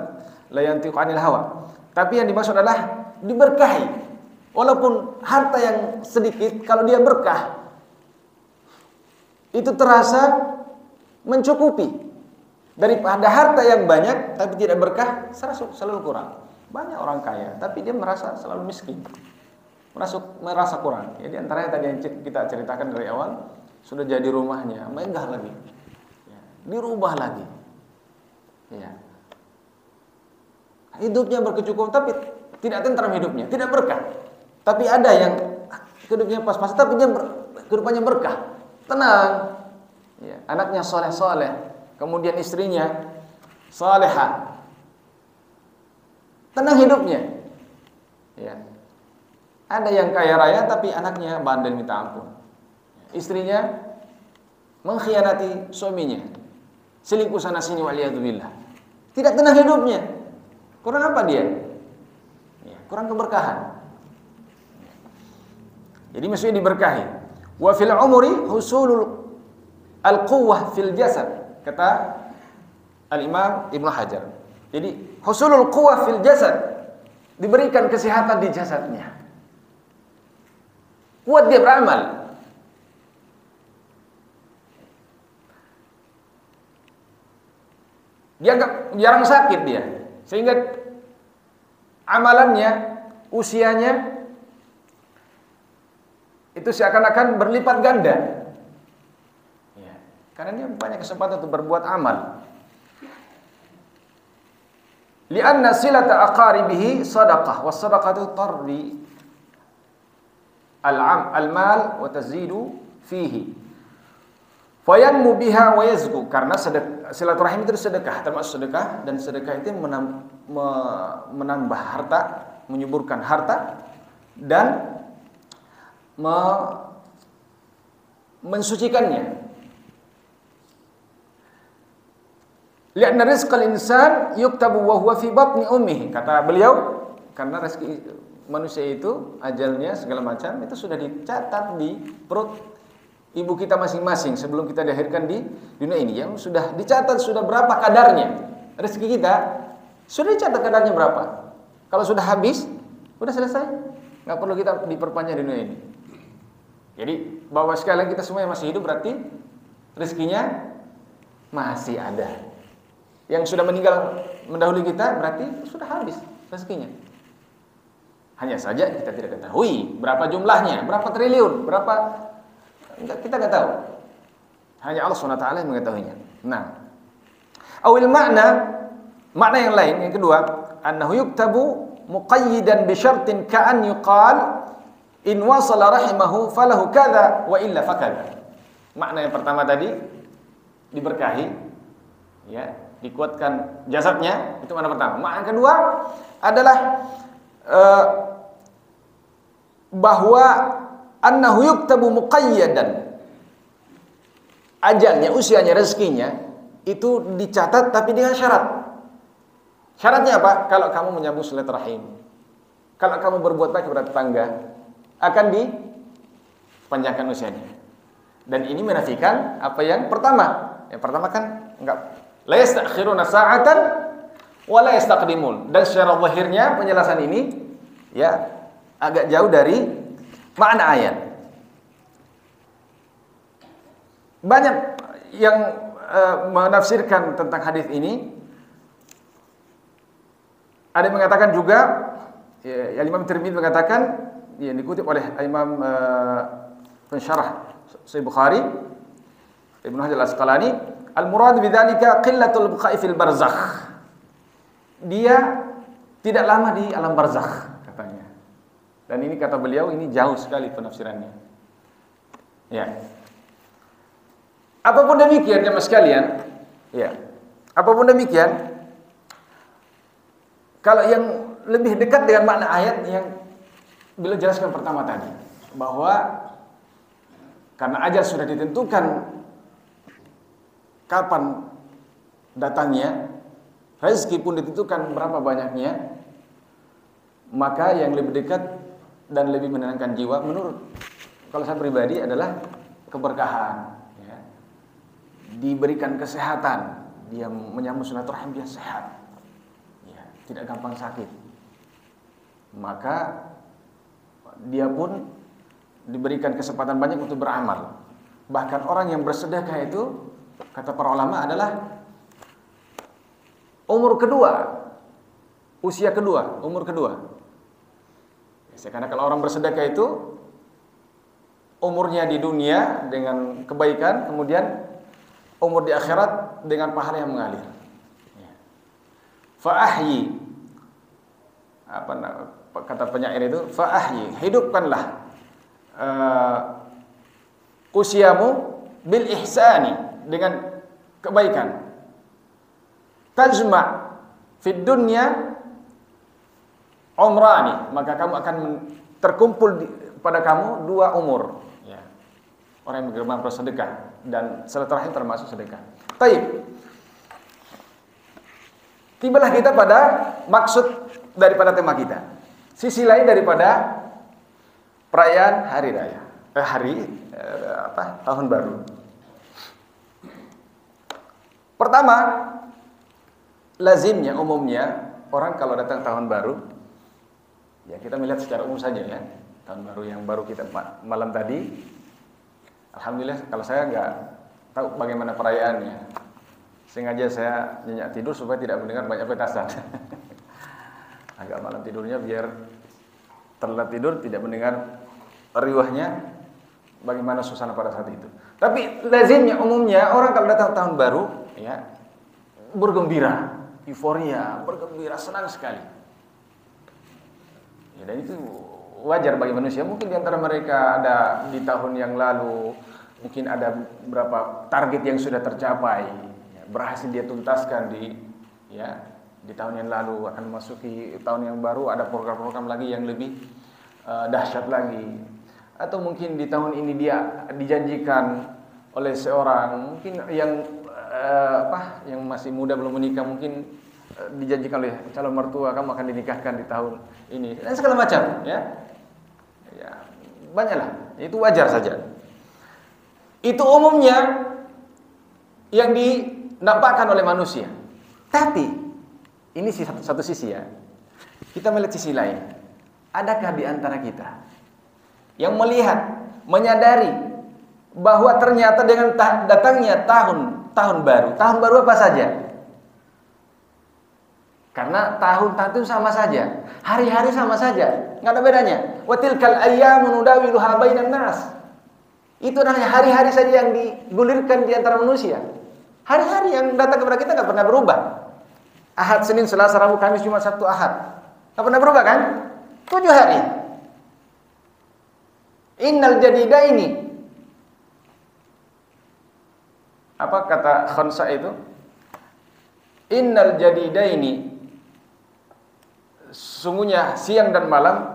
la yantiqu 'anil hawa. Tapi yang dimaksud adalah diberkahi. Walaupun harta yang sedikit, kalau dia berkah, itu terasa mencukupi. Daripada harta yang banyak tapi tidak berkah, selalu kurang. Banyak orang kaya, tapi dia merasa selalu miskin, merasa kurang. Jadi antaranya tadi yang kita ceritakan dari awal, sudah jadi rumahnya megah lagi, ya, dirubah lagi, ya. Hidupnya berkecukupan, tapi tidak tentram hidupnya, tidak berkah. Tapi ada yang hidupnya pas-pas, tapi dia kehidupannya berkah, tenang, ya. Anaknya soleh-soleh, kemudian istrinya salehah, tenang hidupnya, ya. Ada yang kaya raya tapi anaknya bandel minta ampun, istrinya mengkhianati suaminya, selingkuh sana sini waliyadzubillah, tidak tenang hidupnya. Kurang apa dia? Ya, kurang keberkahan. Jadi mestinya diberkahi. Wa fil umri husulul al-quwwah fil jasad, kata Al-Imam Ibnu Hajar. Jadi husulul quwwah fil jasad, diberikan kesehatan di jasadnya. Kuat dia beramal. Dia jarang sakit dia. Sehingga amalannya, usianya itu seakan-akan berlipat ganda, ya, karena dia banyak kesempatan untuk berbuat amal. Lianna silata aqaribihi sadaqah, was sadaqatu tardi al-mal wa tazidu fihi, fayanmu biha wa yazku. Karena silaturahim itu sedekah, termasuk sedekah, dan sedekah itu menambah harta, menyuburkan harta, dan mensucikannya. Lianna rizqal insan yuktabu wa huwa fi batni ummihi, kata beliau, karena rezeki manusia itu, ajalnya segala macam itu sudah dicatat di perut ibu kita masing-masing sebelum kita dilahirkan di dunia ini. Yang sudah dicatat, sudah berapa kadarnya rezeki kita, sudah dicatat kadarnya berapa. Kalau sudah habis, sudah selesai, nggak perlu kita diperpanjang di dunia ini. Jadi bahwa sekalian kita semua yang masih hidup berarti rezekinya masih ada. Yang sudah meninggal mendahului kita berarti sudah habis rezekinya. Hanya saja kita tidak ketahui berapa jumlahnya, berapa triliun, berapa, kita nggak tahu. Hanya Allah SWT yang mengetahuinya. Nah, awil makna yang lain, yang kedua, annahu yuktabu muqayyidan bi syartin ka'an yuqal in wasala rahimahu falahu kadza wa illa fakadza. Makna yang pertama tadi diberkahi, ya, dikuatkan jasadnya, itu makna pertama. Makna yang kedua adalah bahwa annahu yuktabu muqayyadan, ajalnya, usianya, rezekinya itu dicatat tapi dengan syarat. Syaratnya apa? Kalau kamu menyambung silaturahim, kalau kamu berbuat baik kepada tetangga, akan dipanjangkan usianya. Dan ini menafikan apa yang pertama. Yang pertama kan enggak, la yastakhiruna sa'atan wa la yastaqdimun. Dan secara zahirnya penjelasan ini ya agak jauh dari makna ayat. Banyak yang menafsirkan tentang hadis ini. Ada yang mengatakan juga, ya, Imam Tirmidzi mengatakan, yang dikutip oleh Imam pensyarah Sahih Bukhari, Ibnu Hajar Al-Asqalani, al-murad bidzalika qillatul buqa'i fil barzakh. Dia tidak lama di alam barzakh katanya. Dan ini kata beliau, ini jauh sekali penafsirannya. Ya. Apapun demikian jemaah sekalian, ya. Apapun demikian, kalau yang lebih dekat dengan makna ayat yang beliau jelaskan pertama tadi, bahwa karena ajal sudah ditentukan kapan datangnya, rezeki pun ditentukan berapa banyaknya, maka yang lebih dekat dan lebih menenangkan jiwa menurut kalau saya pribadi adalah keberkahan, ya. Diberikan kesehatan, dia menyambung silaturahim, dia sehat, ya, tidak gampang sakit, maka dia pun diberikan kesempatan banyak untuk beramal. Bahkan orang yang bersedekah itu, kata para ulama, adalah umur kedua, usia kedua, umur kedua. Karena kalau orang bersedekah itu umurnya di dunia dengan kebaikan, kemudian umur di akhirat dengan pahala yang mengalir. Fa'ahyi, apa kata penyair itu, fa'ahyi, hidupkanlah usiamu bil ihsani, dengan kebaikan. Tajma' fid dunya umrani, maka kamu akan terkumpul pada kamu dua umur, ya. Orang yang bergemar bersedekah, dan silaturahim termasuk sedekah. Taib. Tibalah kita pada maksud daripada tema kita. Sisi lain daripada perayaan hari raya, tahun baru. Pertama, lazimnya, umumnya orang kalau datang tahun baru, ya kita melihat secara umum saja, ya. Tahun baru yang baru kita malam tadi, alhamdulillah kalau saya nggak tahu bagaimana perayaannya, sengaja saya nyenyak tidur supaya tidak mendengar banyak petasan. Agak malam tidurnya biar terlambat tidur, tidak mendengar riwahnya bagaimana suasana pada saat itu. Tapi lazimnya, umumnya orang kalau datang tahun baru, ya, bergembira, euforia, bergembira, senang sekali. Ya, dan itu wajar bagi manusia. Mungkin di antara mereka ada di tahun yang lalu, mungkin ada beberapa target yang sudah tercapai, ya, berhasil dia tuntaskan di tahun yang lalu, akan memasuki tahun yang baru, ada program-program lagi yang lebih dahsyat lagi. Atau mungkin di tahun ini dia dijanjikan oleh seorang, mungkin yang masih muda belum menikah, mungkin dijanjikan oleh calon mertua, kamu akan dinikahkan di tahun ini, dan segala macam, ya. Ya, banyaklah. Itu wajar saja. Itu umumnya yang dinampakkan oleh manusia. Tapi ini satu sisi, ya. Kita melihat sisi lain. Adakah di antara kita yang melihat menyadari bahwa ternyata dengan datangnya tahun baru apa saja? Karena tahun-tahun itu sama saja, hari-hari sama saja, nggak ada bedanya. Wa tilkal ayyamu nudawiluha bainan nas. Itu namanya hari-hari saja yang digulirkan di antara manusia. Hari-hari yang datang kepada kita nggak pernah berubah. Ahad, Senin, Selasa, Rabu, Kamis, Jumat, Sabtu, Ahad, nggak pernah berubah kan? 7 hari. Innal jadidaini. Apa kata Khansa itu? Innal jadidaini. Sungguhnya siang dan malam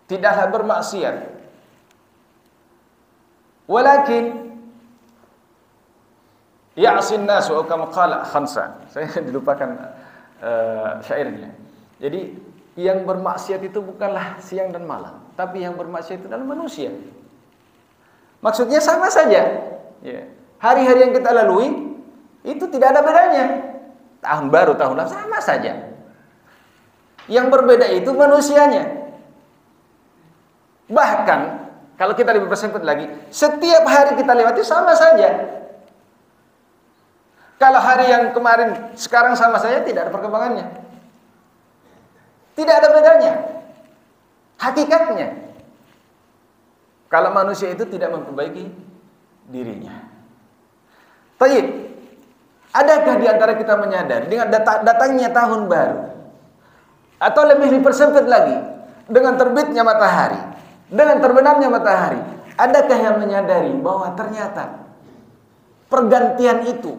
tidaklah bermaksiat. Walakin ya'sin nasu kama qala Khansa. Saya dilupakan syairnya. Jadi yang bermaksiat itu bukanlah siang dan malam, tapi yang bermaksiat itu adalah manusia. Maksudnya sama saja. Ya. Hari-hari yang kita lalui itu tidak ada bedanya. Tahun baru, tahun lama sama saja. Yang berbeda itu manusianya. Bahkan kalau kita lebih bersempit lagi, setiap hari kita lewati sama saja. Kalau hari yang kemarin sekarang sama saja, tidak ada perkembangannya. Tidak ada bedanya. Hakikatnya. Kalau manusia itu tidak memperbaiki dirinya. Baik. Adakah di antara kita menyadari dengan datangnya tahun baru? Atau lebih dipersempit lagi, dengan terbitnya matahari, dengan terbenamnya matahari, adakah yang menyadari bahwa ternyata pergantian itu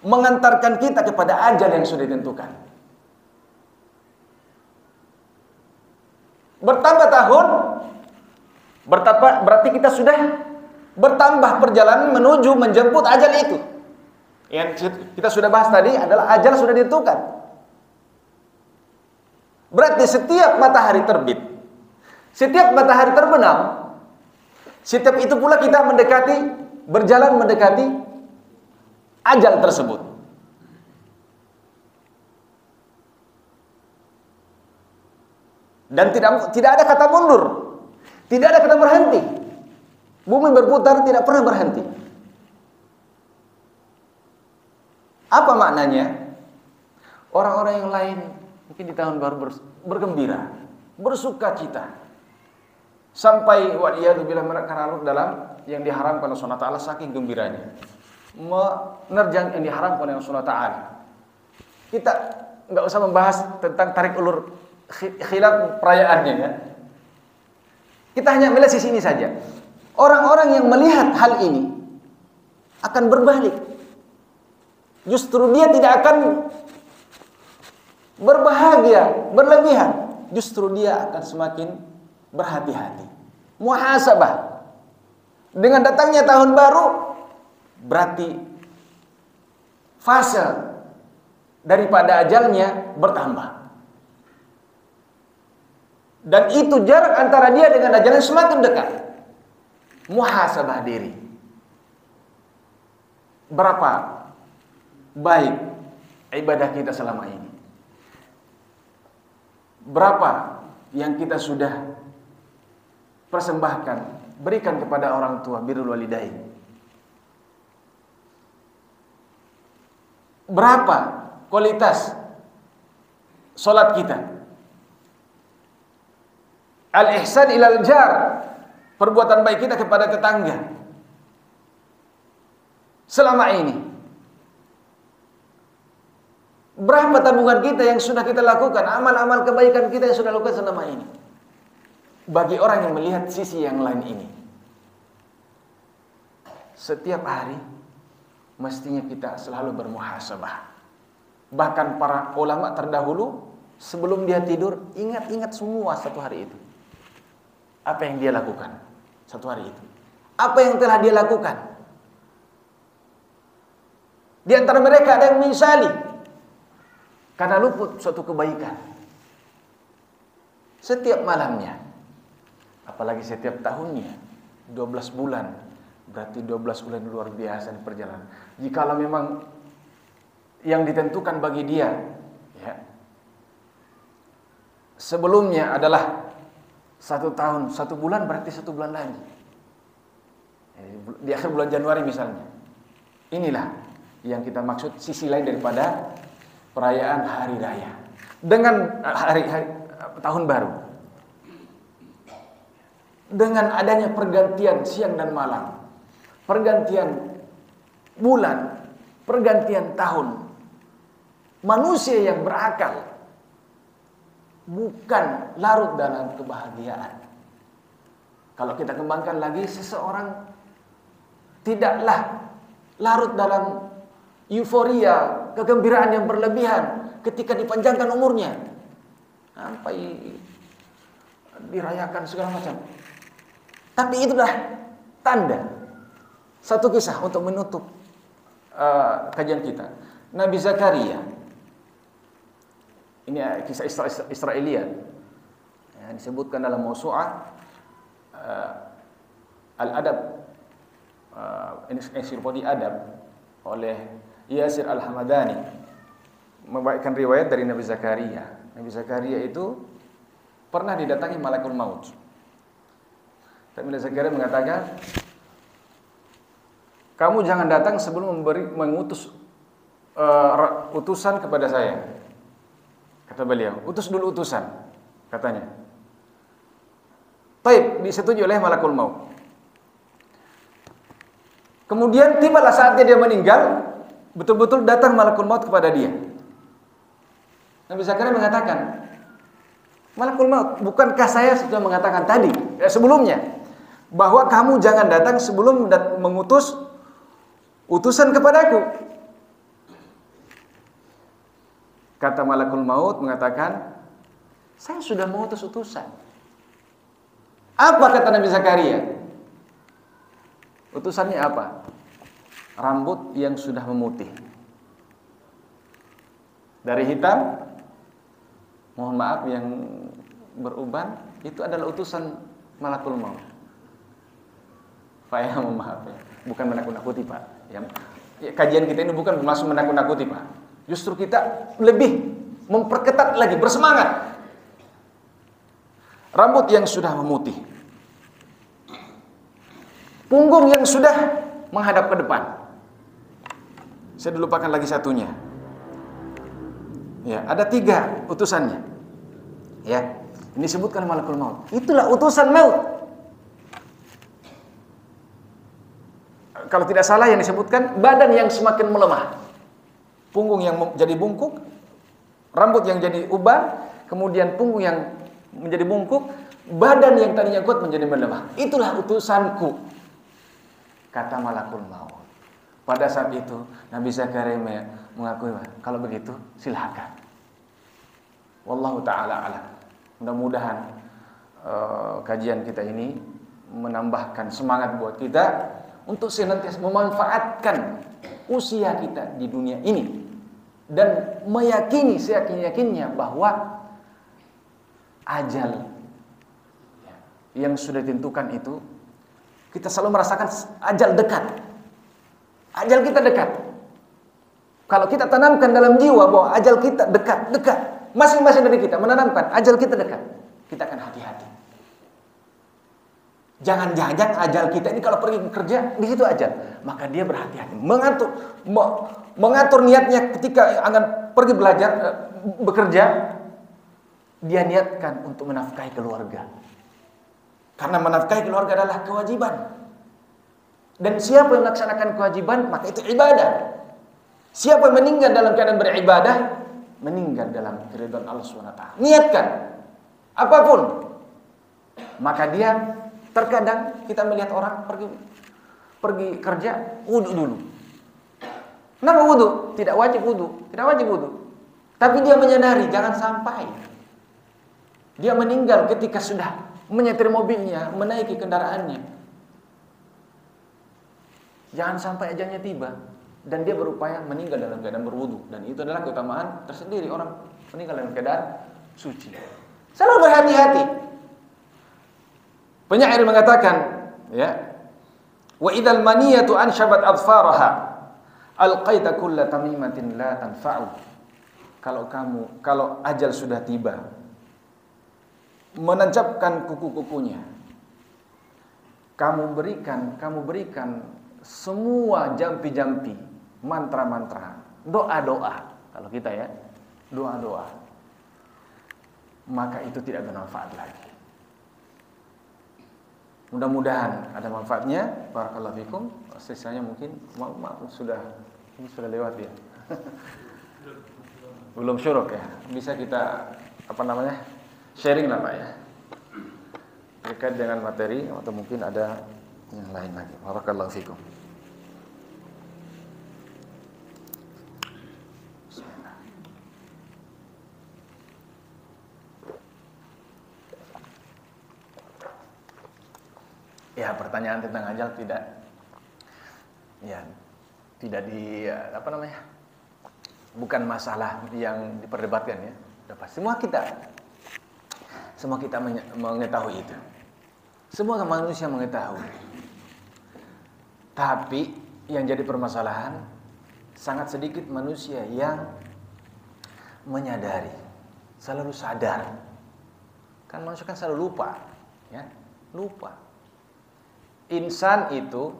mengantarkan kita kepada ajal yang sudah ditentukan? Bertambah tahun, berarti kita sudah bertambah perjalanan menuju menjemput ajal itu. Yang kita sudah bahas tadi adalah ajal sudah ditentukan. Berarti setiap matahari terbit, setiap matahari terbenam, setiap itu pula kita berjalan mendekati ajal tersebut. Dan tidak ada kata mundur, tidak ada kata berhenti. Bumi berputar tidak pernah berhenti. Apa maknanya? Orang-orang yang lain mungkin di tahun baru bergembira, bersuka cita, sampai waliyadzubillah mereka larut dalam yang diharamkan oleh Allah Ta'ala saking gembiranya, menerjang yang diharamkan oleh Allah Ta'ala. Kita nggak usah membahas tentang tarik ulur khilaf perayaannya ya. Kita hanya melihat sisi ini saja. Orang-orang yang melihat hal ini akan berbalik. Justru dia tidak akan berbahagia, berlebihan. Justru dia akan semakin berhati-hati. Muhasabah. Dengan datangnya tahun baru, berarti fase daripada ajalnya bertambah. Dan itu jarak antara dia dengan ajalnya semakin dekat. Muhasabah diri. Berapa baik ibadah kita selama ini? Berapa yang kita sudah persembahkan, berikan kepada orang tua, birrul walidain? Berapa kualitas salat kita? Al-ihsan ilal jar, perbuatan baik kita kepada tetangga selama ini. Berapa tabungan kita yang sudah kita lakukan, amal-amal kebaikan kita yang sudah lakukan selama ini? Bagi orang yang melihat sisi yang lain ini, setiap hari mestinya kita selalu bermuhasabah. Bahkan para ulama terdahulu sebelum dia tidur ingat-ingat semua satu hari itu. Apa yang dia lakukan satu hari itu? Apa yang telah dia lakukan? Di antara mereka ada yang menyesali karena luput suatu kebaikan. Setiap malamnya, apalagi setiap tahunnya, 12 bulan, berarti 12 bulan luar biasa di perjalanan. Jikalau memang yang ditentukan bagi dia, ya, sebelumnya adalah 1 tahun, 1 bulan berarti 1 bulan lagi. Di akhir bulan Januari misalnya. Inilah yang kita maksud sisi lain daripada perayaan hari raya. Dengan hari tahun baru. Dengan adanya pergantian siang dan malam. Pergantian bulan, pergantian tahun. Manusia yang berakal bukan larut dalam kebahagiaan. Kalau kita kembangkan lagi, seseorang tidaklah larut dalam euforia, kegembiraan yang berlebihan ketika dipanjangkan umurnya. Sampai dirayakan segala macam. Tapi itulah tanda. Satu kisah untuk menutup kajian kita. Nabi Zakaria. Ini kisah Israiliyat. Ya, disebutkan dalam Mausu'ah Al-Adab. Ensiklopedi Adab oleh Yasir Al-Hamadani, membawakan riwayat dari Nabi Zakaria. Nabi Zakaria itu pernah didatangi malakul maut. Tapi Nabi Zakaria mengatakan, kamu jangan datang sebelum mengutus utusan kepada saya. Kata beliau, utus dulu utusan, katanya. Taib, disetujui oleh malakul maut. Kemudian tibalah saatnya dia meninggal, betul-betul datang malakul maut kepada dia. Nabi Zakaria mengatakan, malakul maut, bukankah saya sudah mengatakan tadi, sebelumnya, bahwa kamu jangan datang sebelum mengutus utusan kepadaku. Kata malakul maut mengatakan, saya sudah mengutus utusan. Apa kata Nabi Zakaria? Utusannya apa? Rambut yang sudah memutih. Dari hitam, mohon maaf, yang beruban, itu adalah utusan malakul maut. Pak ya, mohon maaf ya. Bukan menakut-nakuti Pak. Ya, kajian kita ini bukan bermaksud menakut-nakuti Pak. Justru kita lebih memperketat lagi, bersemangat. Rambut yang sudah memutih. Punggung yang sudah menghadap ke depan. Saya lupakan lagi satunya. Ya, ada 3 utusannya. Ya, ini disebutkan malakul maut. Itulah utusan maut. Kalau tidak salah yang disebutkan, badan yang semakin melemah. Punggung yang jadi bungkuk, rambut yang jadi uban, kemudian punggung yang menjadi bungkuk, badan yang tadinya kuat menjadi melemah. Itulah utusanku, kata malakul maut. Pada saat itu Nabi Zakaria mengakui, kalau begitu silakan. Wallahu ta'ala alam. Mudah-mudahan kajian kita ini menambahkan semangat buat kita untuk senantiasa memanfaatkan usia kita di dunia ini dan meyakini seyakin-yakinnya bahwa ajal yang sudah ditentukan itu, kita selalu merasakan ajal dekat. Ajal kita dekat. Kalau kita tanamkan dalam jiwa bahwa ajal kita dekat, masing-masing dari kita menanamkan ajal kita dekat, kita akan hati-hati. Jangan-jangan ajal kita ini kalau pergi kerja di situ ajal, maka dia berhati-hati, mengatur niatnya ketika akan pergi belajar, bekerja, dia niatkan untuk menafkahi keluarga. Karena menafkahi keluarga adalah kewajiban. Dan siapa yang melaksanakan kewajiban, maka itu ibadah. Siapa yang meninggal dalam keadaan beribadah, meninggal dalam keridhaan Allah SWT. Niatkan apapun, maka dia, terkadang kita melihat orang pergi kerja, wudu dulu. Kenapa wudu? Tidak wajib wudu. Tapi dia menyadari jangan sampai dia meninggal ketika sudah menyetir mobilnya, menaiki kendaraannya. Jangan sampai ajalnya tiba dan dia berupaya meninggal dalam keadaan berwudu, dan itu adalah keutamaan tersendiri orang meninggal dalam keadaan suci. Selalu berhati-hati. Penyair mengatakan, ya, wa idzal maniyatu anshabat adfaraha alqaita kulla tamimatin la tanfa'u. Kalau ajal sudah tiba, menancapkan kuku-kukunya, kamu berikan semua jampi-jampi, mantra-mantra, doa-doa, kalau kita ya, doa-doa, maka itu tidak bermanfaat lagi. Mudah-mudahan ada manfaatnya. Barakallahu fikum. Sisanya mungkin sudah lewat ya. Belum syuruk ya. Bisa kita sharing lah Pak ya. Terkait dengan materi atau mungkin ada yang lain lagi. Barakallahu fikum. Ya, pertanyaan tentang ajal tidak bukan masalah yang diperdebatkan ya. Semua kita mengetahui itu. Semua manusia mengetahui. Tapi yang jadi permasalahan, sangat sedikit manusia yang menyadari, selalu sadar. Kan manusia kan selalu lupa, ya, lupa. Insan itu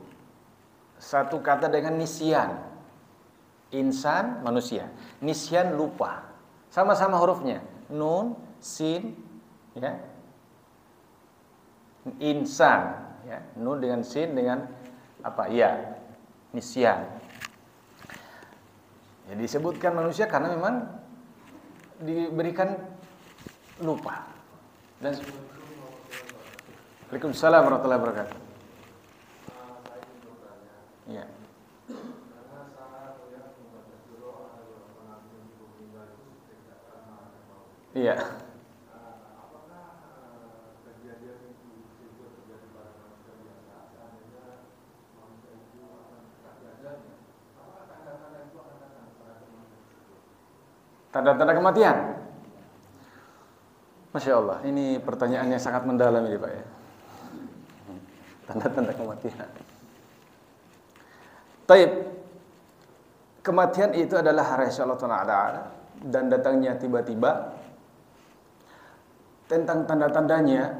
satu kata dengan nisyan. Insan manusia, nisyan lupa. Sama-sama hurufnya, nun, sin, ya. Insan, ya, nun dengan sin dengan apa? Ya, nisyan. Ya, disebutkan manusia karena memang diberikan lupa. Dan Waalaikumsalam warahmatullahi wabarakatuh. Ya. Iya. Tanda-tanda kematian. Masya Allah, ini pertanyaannya sangat mendalam ini Pak ya. Tanda-tanda kematian. Taib. Kematian itu adalah rahasia Allah Ta'ala dan datangnya tiba-tiba. Tentang tanda-tandanya,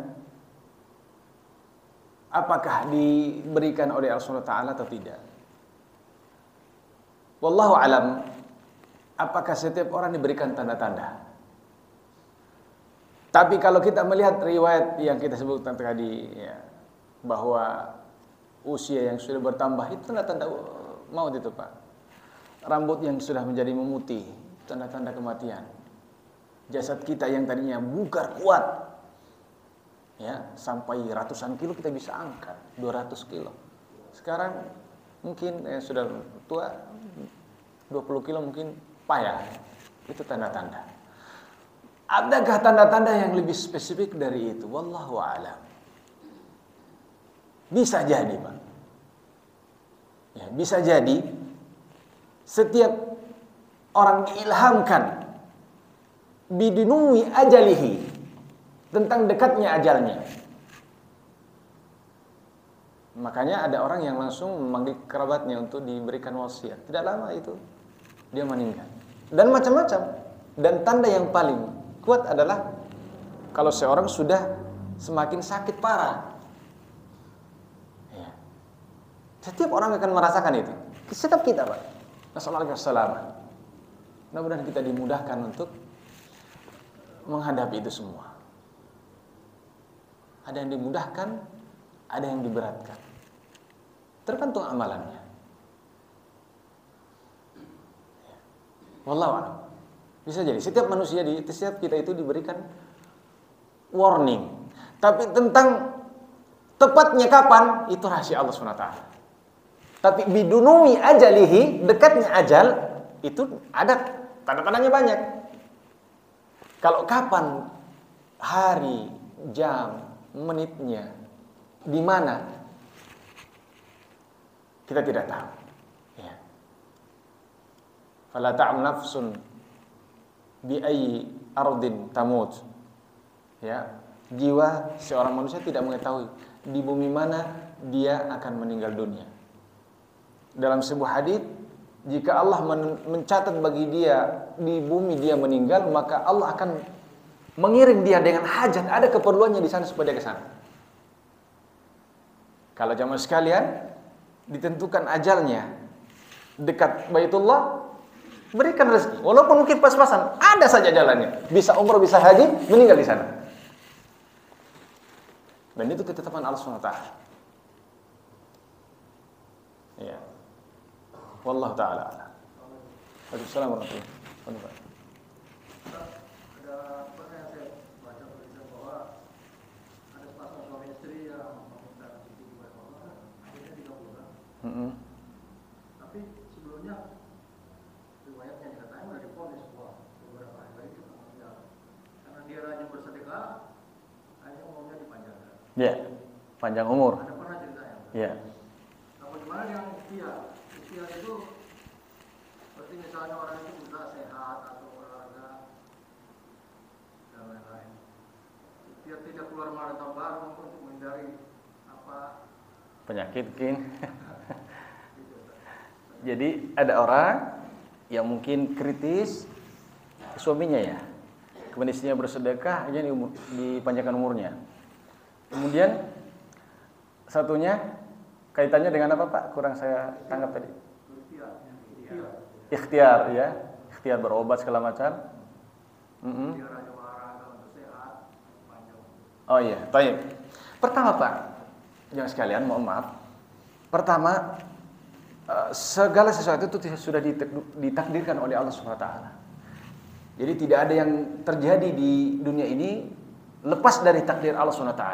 apakah diberikan oleh Allah Subhanahu wa Ta'ala atau tidak? Wallahu alam. Apakah setiap orang diberikan tanda-tanda? Tapi kalau kita melihat riwayat yang kita sebutkan tadi, ya, bahwa usia yang sudah bertambah itu tanda-tanda maut itu Pak. Rambut yang sudah menjadi memutih, tanda-tanda kematian. Jasad kita yang tadinya bugar kuat, ya, sampai ratusan kilo kita bisa angkat, 200 kilo. Sekarang mungkin sudah tua, 20 kilo mungkin payah. Itu tanda-tanda. Adakah tanda-tanda yang lebih spesifik dari itu? Wallahu a'lam. Bisa jadi Pak. Ya, bisa jadi setiap orang diilhamkan bidunui ajalihi, tentang dekatnya ajalnya. Makanya ada orang yang langsung memanggil kerabatnya untuk diberikan wasiat. Tidak lama itu dia meninggal. Dan macam-macam. Dan tanda yang paling kuat adalah kalau seorang sudah semakin sakit parah. Ya. Setiap orang akan merasakan itu. Setiap kita Pak. Nasallallahu alaihi wasallam. Mudah-mudahan kita dimudahkan untuk menghadapi itu semua. Ada yang dimudahkan, ada yang diberatkan. Tergantung amalannya. Wallahu a'lam. Bisa jadi setiap manusia setiap kita itu diberikan warning. Tapi tentang tepatnya kapan itu rahasia Allah SWT. Tapi bidunumi ajalihi, dekatnya ajal itu ada tanda-tandanya banyak. Kalau kapan, hari, jam, menitnya, di mana, kita tidak tahu. Ya. Fala ta'lam nafsun bi ayyi ardin tamut. Ya, jiwa seorang manusia tidak mengetahui di bumi mana dia akan meninggal dunia. Dalam sebuah hadis, jika Allah mencatat bagi dia di bumi dia meninggal, maka Allah akan mengiring dia dengan hajat, ada keperluannya di sana supaya dia ke sana. Kalau jamaah sekalian ditentukan ajalnya dekat Baitullah, berikan rezeki. Walaupun mungkin pas-pasan, ada saja jalannya. Bisa umrah, bisa haji, meninggal di sana. Dan itu ketetapan Allah SWT. Ya. Wallahu ta'ala. Waalaikumsalam warahmatullahi wabarakatuh. Tapi sebelumnya riwayatnya dikatakan sudah divonis beberapa hari itu karena dia rajin bersedekah, akhirnya umurnya dipanjangkan. Ya, panjang umur. Ada pernah ceritanya. Ya. Nah, bagaimana yang ikhtiar? Ikhtiar itu seperti misalnya orang itu berusaha sehat atau olahraga dan lain-lain. Ikhtiar tidak keluar malam tahun baru untuk menghindari penyakit mungkin. Jadi ada orang yang mungkin kritis suaminya ya, kemudian istrinya bersedekah, aja dipanjangkan umurnya. Kemudian satunya kaitannya dengan apa Pak? Kurang saya tangkap tadi. Ikhtiar ya, ikhtiar berobat segala macam. Oh iya, baik. Pertama Pak, jangan sekalian, mohon maaf. Pertama, segala sesuatu itu sudah ditakdirkan oleh Allah SWT. Jadi tidak ada yang terjadi di dunia ini lepas dari takdir Allah SWT.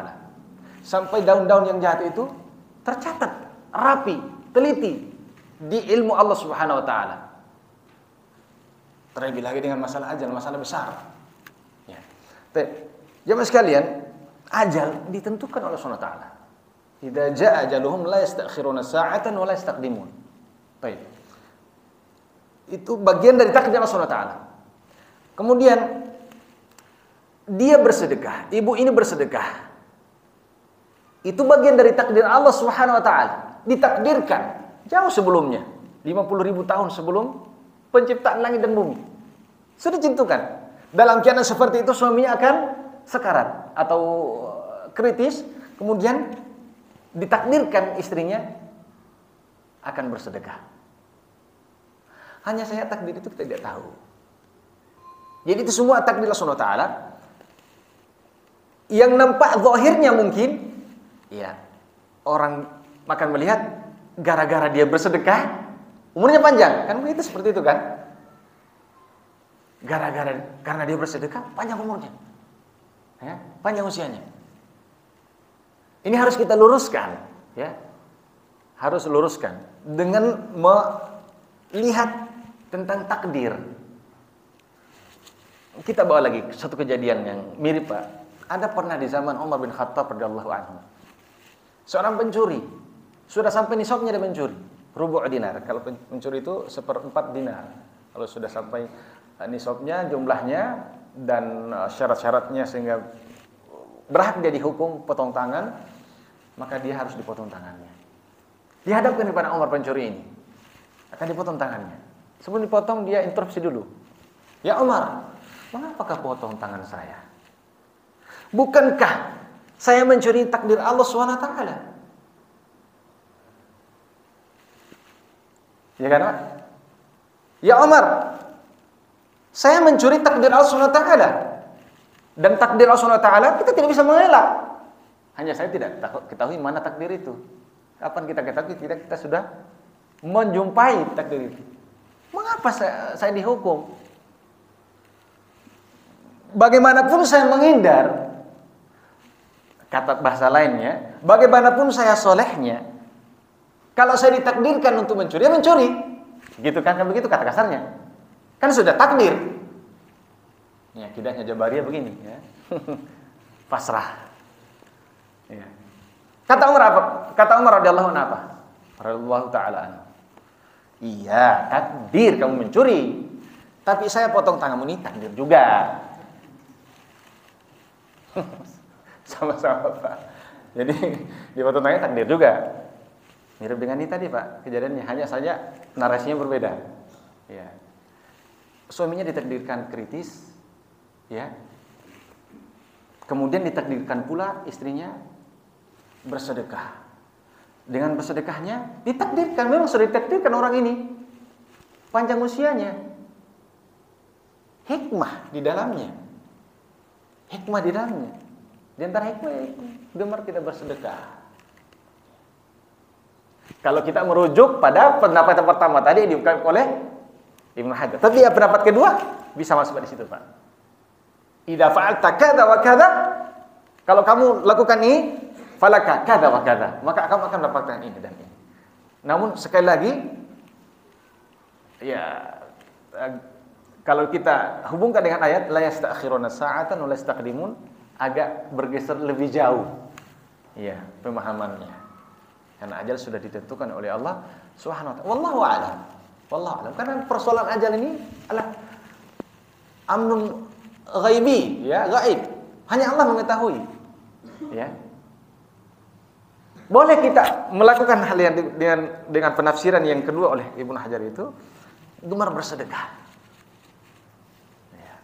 Sampai daun-daun yang jatuh itu tercatat, rapi, teliti di ilmu Allah Subhanahu Wa Taala. Terlebih lagi dengan masalah ajal, masalah besar. Ya. Jemaah sekalian, ajal ditentukan oleh Allah Subhanahu Wa Taala. Idza jaa ajaluhum la yastakhiruna sa'atan wa la yastaqdimun. Baik. Itu bagian dari takdir Allah Subhanahu Wa Taala. Kemudian dia bersedekah, ibu ini bersedekah. Itu bagian dari takdir Allah Subhanahu Wa Taala. Ditakdirkan jauh sebelumnya, 50.000 tahun sebelum penciptaan langit dan bumi. Sudah ditentukan. Dalam keadaan seperti itu suaminya akan sekarat atau kritis, kemudian ditakdirkan istrinya akan bersedekah. Hanya saya takdir itu kita tidak tahu. Jadi itu semua takdir Allah Subhanahu Wa Taala. Yang nampak zahirnya mungkin ya orang akan melihat gara-gara dia bersedekah umurnya panjang, kan begitu, seperti itu kan? Karena dia bersedekah panjang umurnya. Ya, panjang usianya. Ini harus kita luruskan, ya. Harus luruskan dengan melihat tentang takdir. Kita bawa lagi satu kejadian yang mirip, Pak. Ada pernah di zaman Umar bin Khattab radhiyallahu anhu. Seorang pencuri sudah sampai nisabnya dia mencuri, rubu' dinar. Kalau pencuri itu 1/4 dinar. Kalau sudah sampai nisabnya, jumlahnya dan syarat-syaratnya sehingga berhak dia dihukum potong tangan, maka dia harus dipotong tangannya. Dihadapkan kepada Umar pencuri ini, akan dipotong tangannya. Sebelum dipotong dia interupsi dulu. Ya Umar, mengapakah potong tangan saya? Bukankah saya mencuri takdir Allah SWT? Ya kan Pak? Ya Umar, saya mencuri takdir Allah SWT. Dan takdir Allah SWT kita tidak bisa mengelak. Hanya saya tidak ketahui mana takdir itu. Kapan kita ketahui? Tidak, kita sudah menjumpai takdir itu. Mengapa saya dihukum? Bagaimanapun saya menghindar, kata bahasa lainnya, bagaimanapun saya solehnya, kalau saya ditakdirkan untuk mencuri, ya mencuri. Gitu kan begitu kata kasarnya. Kan sudah takdir. Ya, kidahnya Jabariyah begini, ya. Pasrah. Ya. Kata Umar apa? Kata Umar radhiyallahu anhu apa? Radhiyallahu taala anhu. Iya, takdir kamu mencuri. Tapi saya potong tanganmu ini takdir juga. Sama-sama Pak. Jadi dipotong tangannya takdir juga. Mirip dengan ini tadi Pak kejadiannya, hanya saja narasinya berbeda. Ya. Suaminya ditakdirkan kritis, ya. Kemudian ditakdirkan pula istrinya bersedekah. Dengan bersedekahnya ditakdirkan, memang sudah ditakdirkan orang ini panjang usianya. Hikmah di dalamnya. Hikmah di dalamnya. Di antara hikmah itu gemar kita bersedekah. Kalau kita merujuk pada pendapat yang pertama tadi diungkapkan oleh Ibnu Hajar. Tapi ya pendapat kedua bisa masuk di situ, Pak. Idza fa'alta kadza wa kadza, kalau kamu lakukan ini, falaka kadza wa kadza, maka kamu akan mendapatkan ini dan ini. Namun sekali lagi ya kalau kita hubungkan dengan ayat la yastakhiruna sa'atan wa la yastaqdimun, agak bergeser lebih jauh. Ya, pemahamannya. Karena ajal sudah ditentukan oleh Allah Subhanahu wa taala. Wallahu a'lam. Wallahu a'lam. Karena persoalan ajal ini adalah amrun ghaibi, ya, gaib. Hanya Allah mengetahui. Ya. Boleh kita melakukan hal yang dengan penafsiran yang kedua oleh Ibnu Hajar itu, gemar bersedekah. Ya.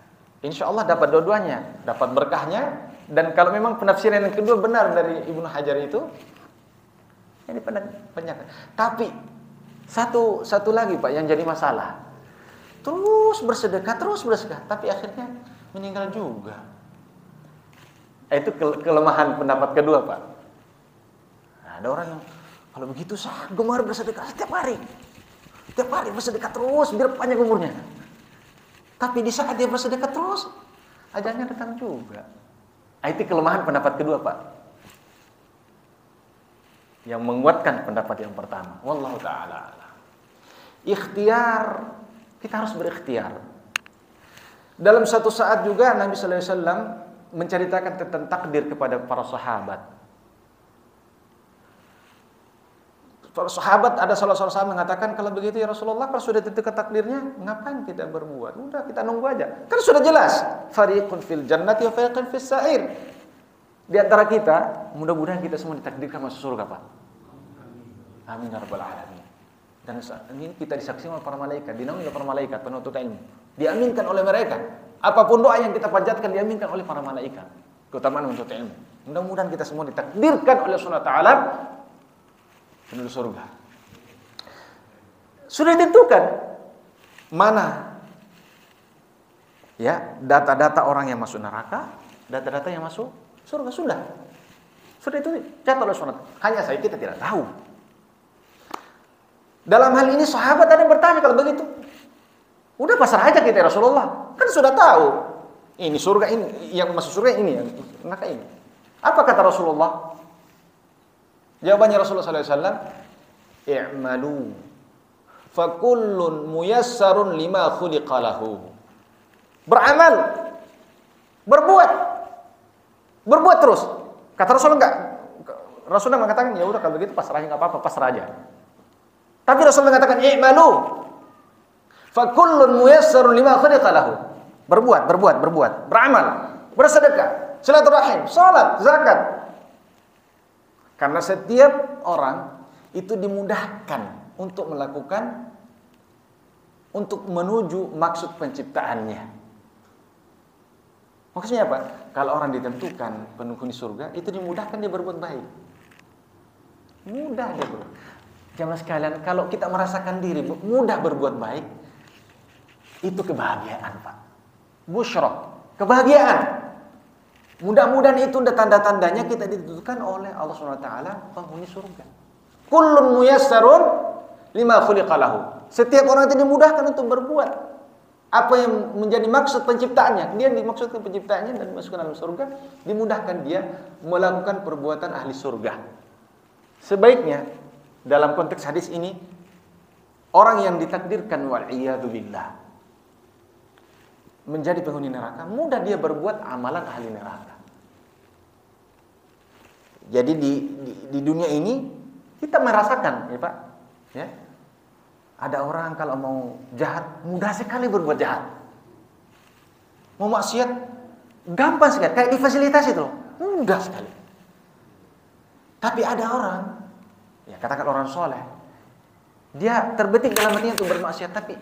Insya Allah dapat dua-duanya, dapat berkahnya, dan kalau memang penafsiran yang kedua benar dari Ibnu Hajar itu, ini penyakit. Tapi satu lagi, Pak, yang jadi masalah. Terus bersedekah, tapi akhirnya meninggal juga. Itu kelemahan pendapat kedua, Pak. Nah, ada orang yang kalau begitu saya gemar bersedekah setiap hari bersedekah terus biar panjang umurnya. Tapi di saat dia bersedekah terus, ajalnya datang juga. Itu kelemahan pendapat kedua, Pak, yang menguatkan pendapat yang pertama. Wallahu ta'ala a'lam. Ikhtiar, kita harus berikhtiar. Dalam satu saat juga Nabi sallallahu alaihi wasallam menceritakan tentang takdir kepada para sahabat. Para sahabat, ada salah seorang sahabat mengatakan, kalau begitu ya Rasulullah, kalau sudah ditentukan takdirnya, ngapain kita berbuat? Udah, kita nunggu aja. Kan sudah jelas. Fariqun fil jannati wa fariqun fis sa'ir. Di antara kita, mudah-mudahan kita semua ditakdirkan masuk surga, Pak. Amin ya rabbal alamin. Dan ini kita disaksikan oleh para malaikat, dinaungi oleh para malaikat penuntut ilmu. Diaminkan oleh mereka. Apapun doa yang kita panjatkan diaminkan oleh para malaikat. Keutamaan menuntut ilmu. Mudah-mudahan kita semua ditakdirkan oleh Allah Taala penduduk surga. Sudah ditentukan mana ya data-data orang yang masuk neraka, data-data yang masuk surga. Sudah itu catat oleh Allah. Hanya saya kita tidak tahu. Dalam hal ini sahabat ada yang bertanya, kalau begitu udah pasrah aja kita ya Rasulullah, kan sudah tahu ini surga, ini yang masuk surga, ini yang neraka ini. Apa kata Rasulullah? Jawabannya Rasulullah sallallahu alaihi wasallam, "I'malu fa kullun muyassarun lima khuliqa lahu." Beramal, berbuat terus. Kata Rasulullah mengatakan, ya udah kalau begitu pasrah aja, enggak apa-apa, pasrah aja. Tapi Rasulullah mengatakan, "I'malu fa kullun muyassarun lima khuliqa lahu." Berbuat, beramal, bersedekah, silaturahim, salat, zakat. Karena setiap orang itu dimudahkan untuk menuju maksud penciptaannya. Maksudnya apa? Kalau orang ditentukan penghuni surga, itu dimudahkan dia berbuat baik. Mudah dia berbuat. Jamaah sekalian, kalau kita merasakan diri mudah berbuat baik, itu kebahagiaan, Pak. Busyra, kebahagiaan. Mudah-mudahan itu tanda-tandanya kita ditentukan oleh Allah SWT penghuni surga. Kullun muyassarun lima khuliqa lahu. Setiap orang itu dimudahkan untuk berbuat apa yang menjadi maksud penciptaannya. Dia dimaksudkan penciptaannya dan dimasukkan dalam surga, dimudahkan dia melakukan perbuatan ahli surga. Sebaiknya dalam konteks hadis ini, orang yang ditakdirkan wal-iyadu billah menjadi penghuni neraka, mudah dia berbuat amalan ahli neraka. Jadi di dunia ini kita merasakan, ya Pak, ya. Ada orang kalau mau jahat mudah sekali berbuat jahat. Mau maksiat gampang sekali, kayak difasilitasi itu, mudah sekali. Tapi ada orang, ya katakan orang soleh, dia terbetik dalam hatinya untuk bermaksiat, tapi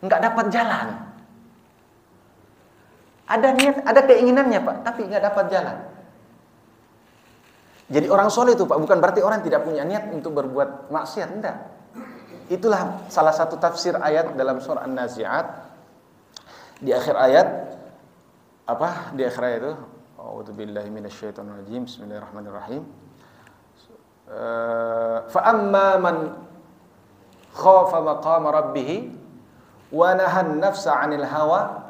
nggak dapat jalan. Ada niat, ada keinginannya Pak, tapi nggak dapat jalan. Jadi orang soleh itu Pak, bukan berarti orang tidak punya niat untuk berbuat maksiat, enggak. Itulah salah satu tafsir ayat dalam surah An-Nazi'at. Di akhir ayat, apa? Di akhir ayat itu, a'udzubillahi minasyaitonir rajim, bismillahirrahmanirrahim. Fa amma man khafa maqama rabbih wa nahan nafsa 'anil hawa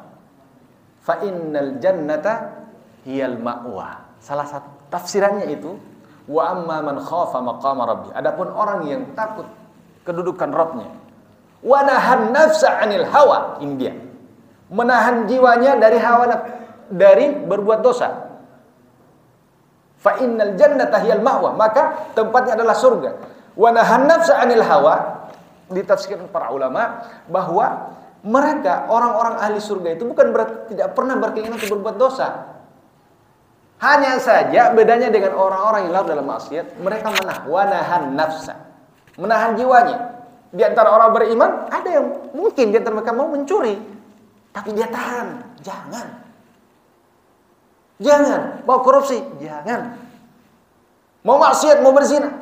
fa innal jannata hiyal ma'wa. Salah satu tafsirannya itu wa amma man khafa maqama rabbih. Adapun orang yang takut kedudukan Rabbnya, wa nahan nafsa 'anil hawa, ini dia. Menahan jiwanya dari hawa nafsu, dari berbuat dosa. Fa innal jannata hiyal ma'wa, maka tempatnya adalah surga. Wa nahan nafsa 'anil hawa, ditafsirkan para ulama bahwa mereka orang-orang ahli surga itu bukan berarti tidak pernah berkeinginan untuk berbuat dosa. Hanya saja bedanya dengan orang-orang yang larut dalam maksiat, mereka menahan nafsa, menahan jiwanya. Di antara orang beriman ada yang mungkin di antara mereka mau mencuri, tapi dia tahan, jangan mau korupsi, jangan mau maksiat, mau berzina,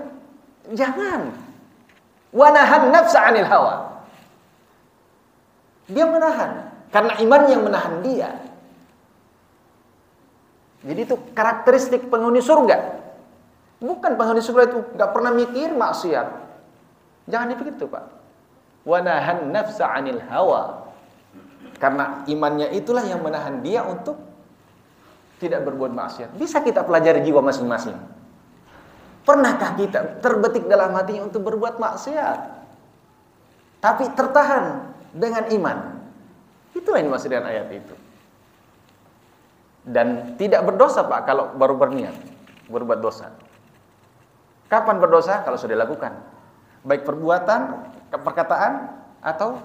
jangan. Wa nahan nafsa 'anil hawa. Dia menahan karena iman yang menahan dia. Jadi itu karakteristik penghuni surga. Bukan penghuni surga itu enggak pernah mikir maksiat. Jangan dipikir itu, Pak. Wa nahan nafsa 'anil hawa. Karena imannya itulah yang menahan dia untuk tidak berbuat maksiat. Bisa kita pelajari jiwa masing-masing. Pernahkah kita terbetik dalam hatinya untuk berbuat maksiat, tapi tertahan dengan iman? Itulah yang dimaksud dengan ayat itu. Dan tidak berdosa Pak kalau baru berniat berbuat dosa. Kapan berdosa? Kalau sudah dilakukan, baik perbuatan, perkataan, atau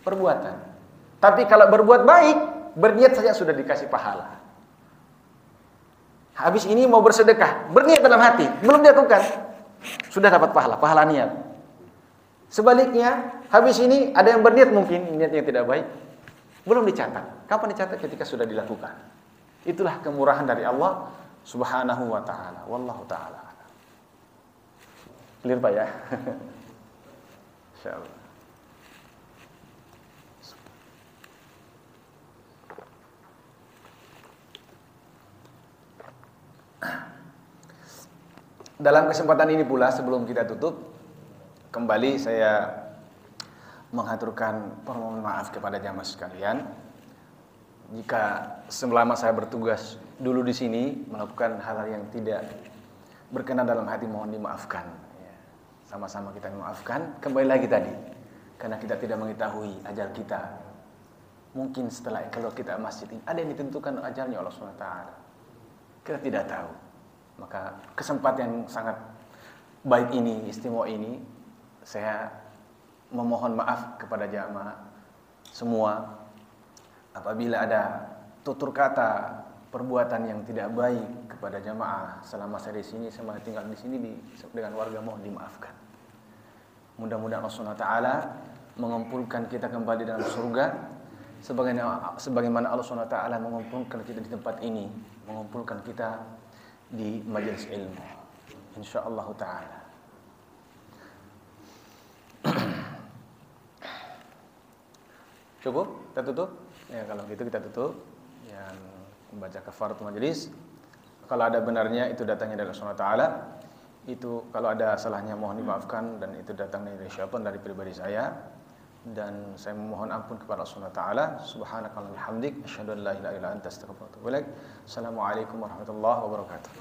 perbuatan. Tapi kalau berbuat baik, berniat saja sudah dikasih pahala. Habis ini mau bersedekah, berniat dalam hati, belum dilakukan, sudah dapat pahala niat. Sebaliknya, habis ini ada yang berniat mungkin niat yang tidak baik, belum dicatat. Kapan dicatat? Ketika sudah dilakukan. Itulah kemurahan dari Allah Subhanahu wa taala. Wallahu taala. Clear Pak ya? Insyaallah. Dalam kesempatan ini pula, sebelum kita tutup, kembali saya mengaturkan permohonan maaf kepada jamaah sekalian. Jika selama saya bertugas dulu di sini melakukan hal-hal yang tidak berkenan dalam hati, mohon dimaafkan. Sama-sama kita memaafkan. Kembali lagi tadi, karena kita tidak mengetahui ajal kita. Mungkin setelah kalau kita masjid ini ada yang ditentukan ajalnya Allah SWT. Kita tidak tahu. Maka kesempatan yang sangat baik ini, istimewa ini, saya memohon maaf kepada jamaah semua apabila ada tutur kata, perbuatan yang tidak baik kepada jamaah selama saya di sini, selama tinggal di sini dengan warga, mohon dimaafkan. Mudah-mudahan Allah SWT mengumpulkan kita kembali dalam surga sebagaimana Allah SWT mengumpulkan kita di tempat ini, mengumpulkan kita di majelis ilmu, insyaallah taala. Cukup? Kita tutup? Ya, kalau gitu kita tutup. Yang membaca kafaratul majelis, kalau ada benarnya itu datangnya dari Allah Subhanahu wa taala. Itu kalau ada salahnya mohon dimaafkan, dan itu datangnya dari syaitan, dari pribadi saya. Dan saya memohon ampun kepada Allah Subhanahu wa taala. Subhanakallahumma wa bihamdik, asyhadu an la ilaha illa anta, astaghfiruka wa atubu ilaik. Assalamualaikum warahmatullahi wabarakatuh.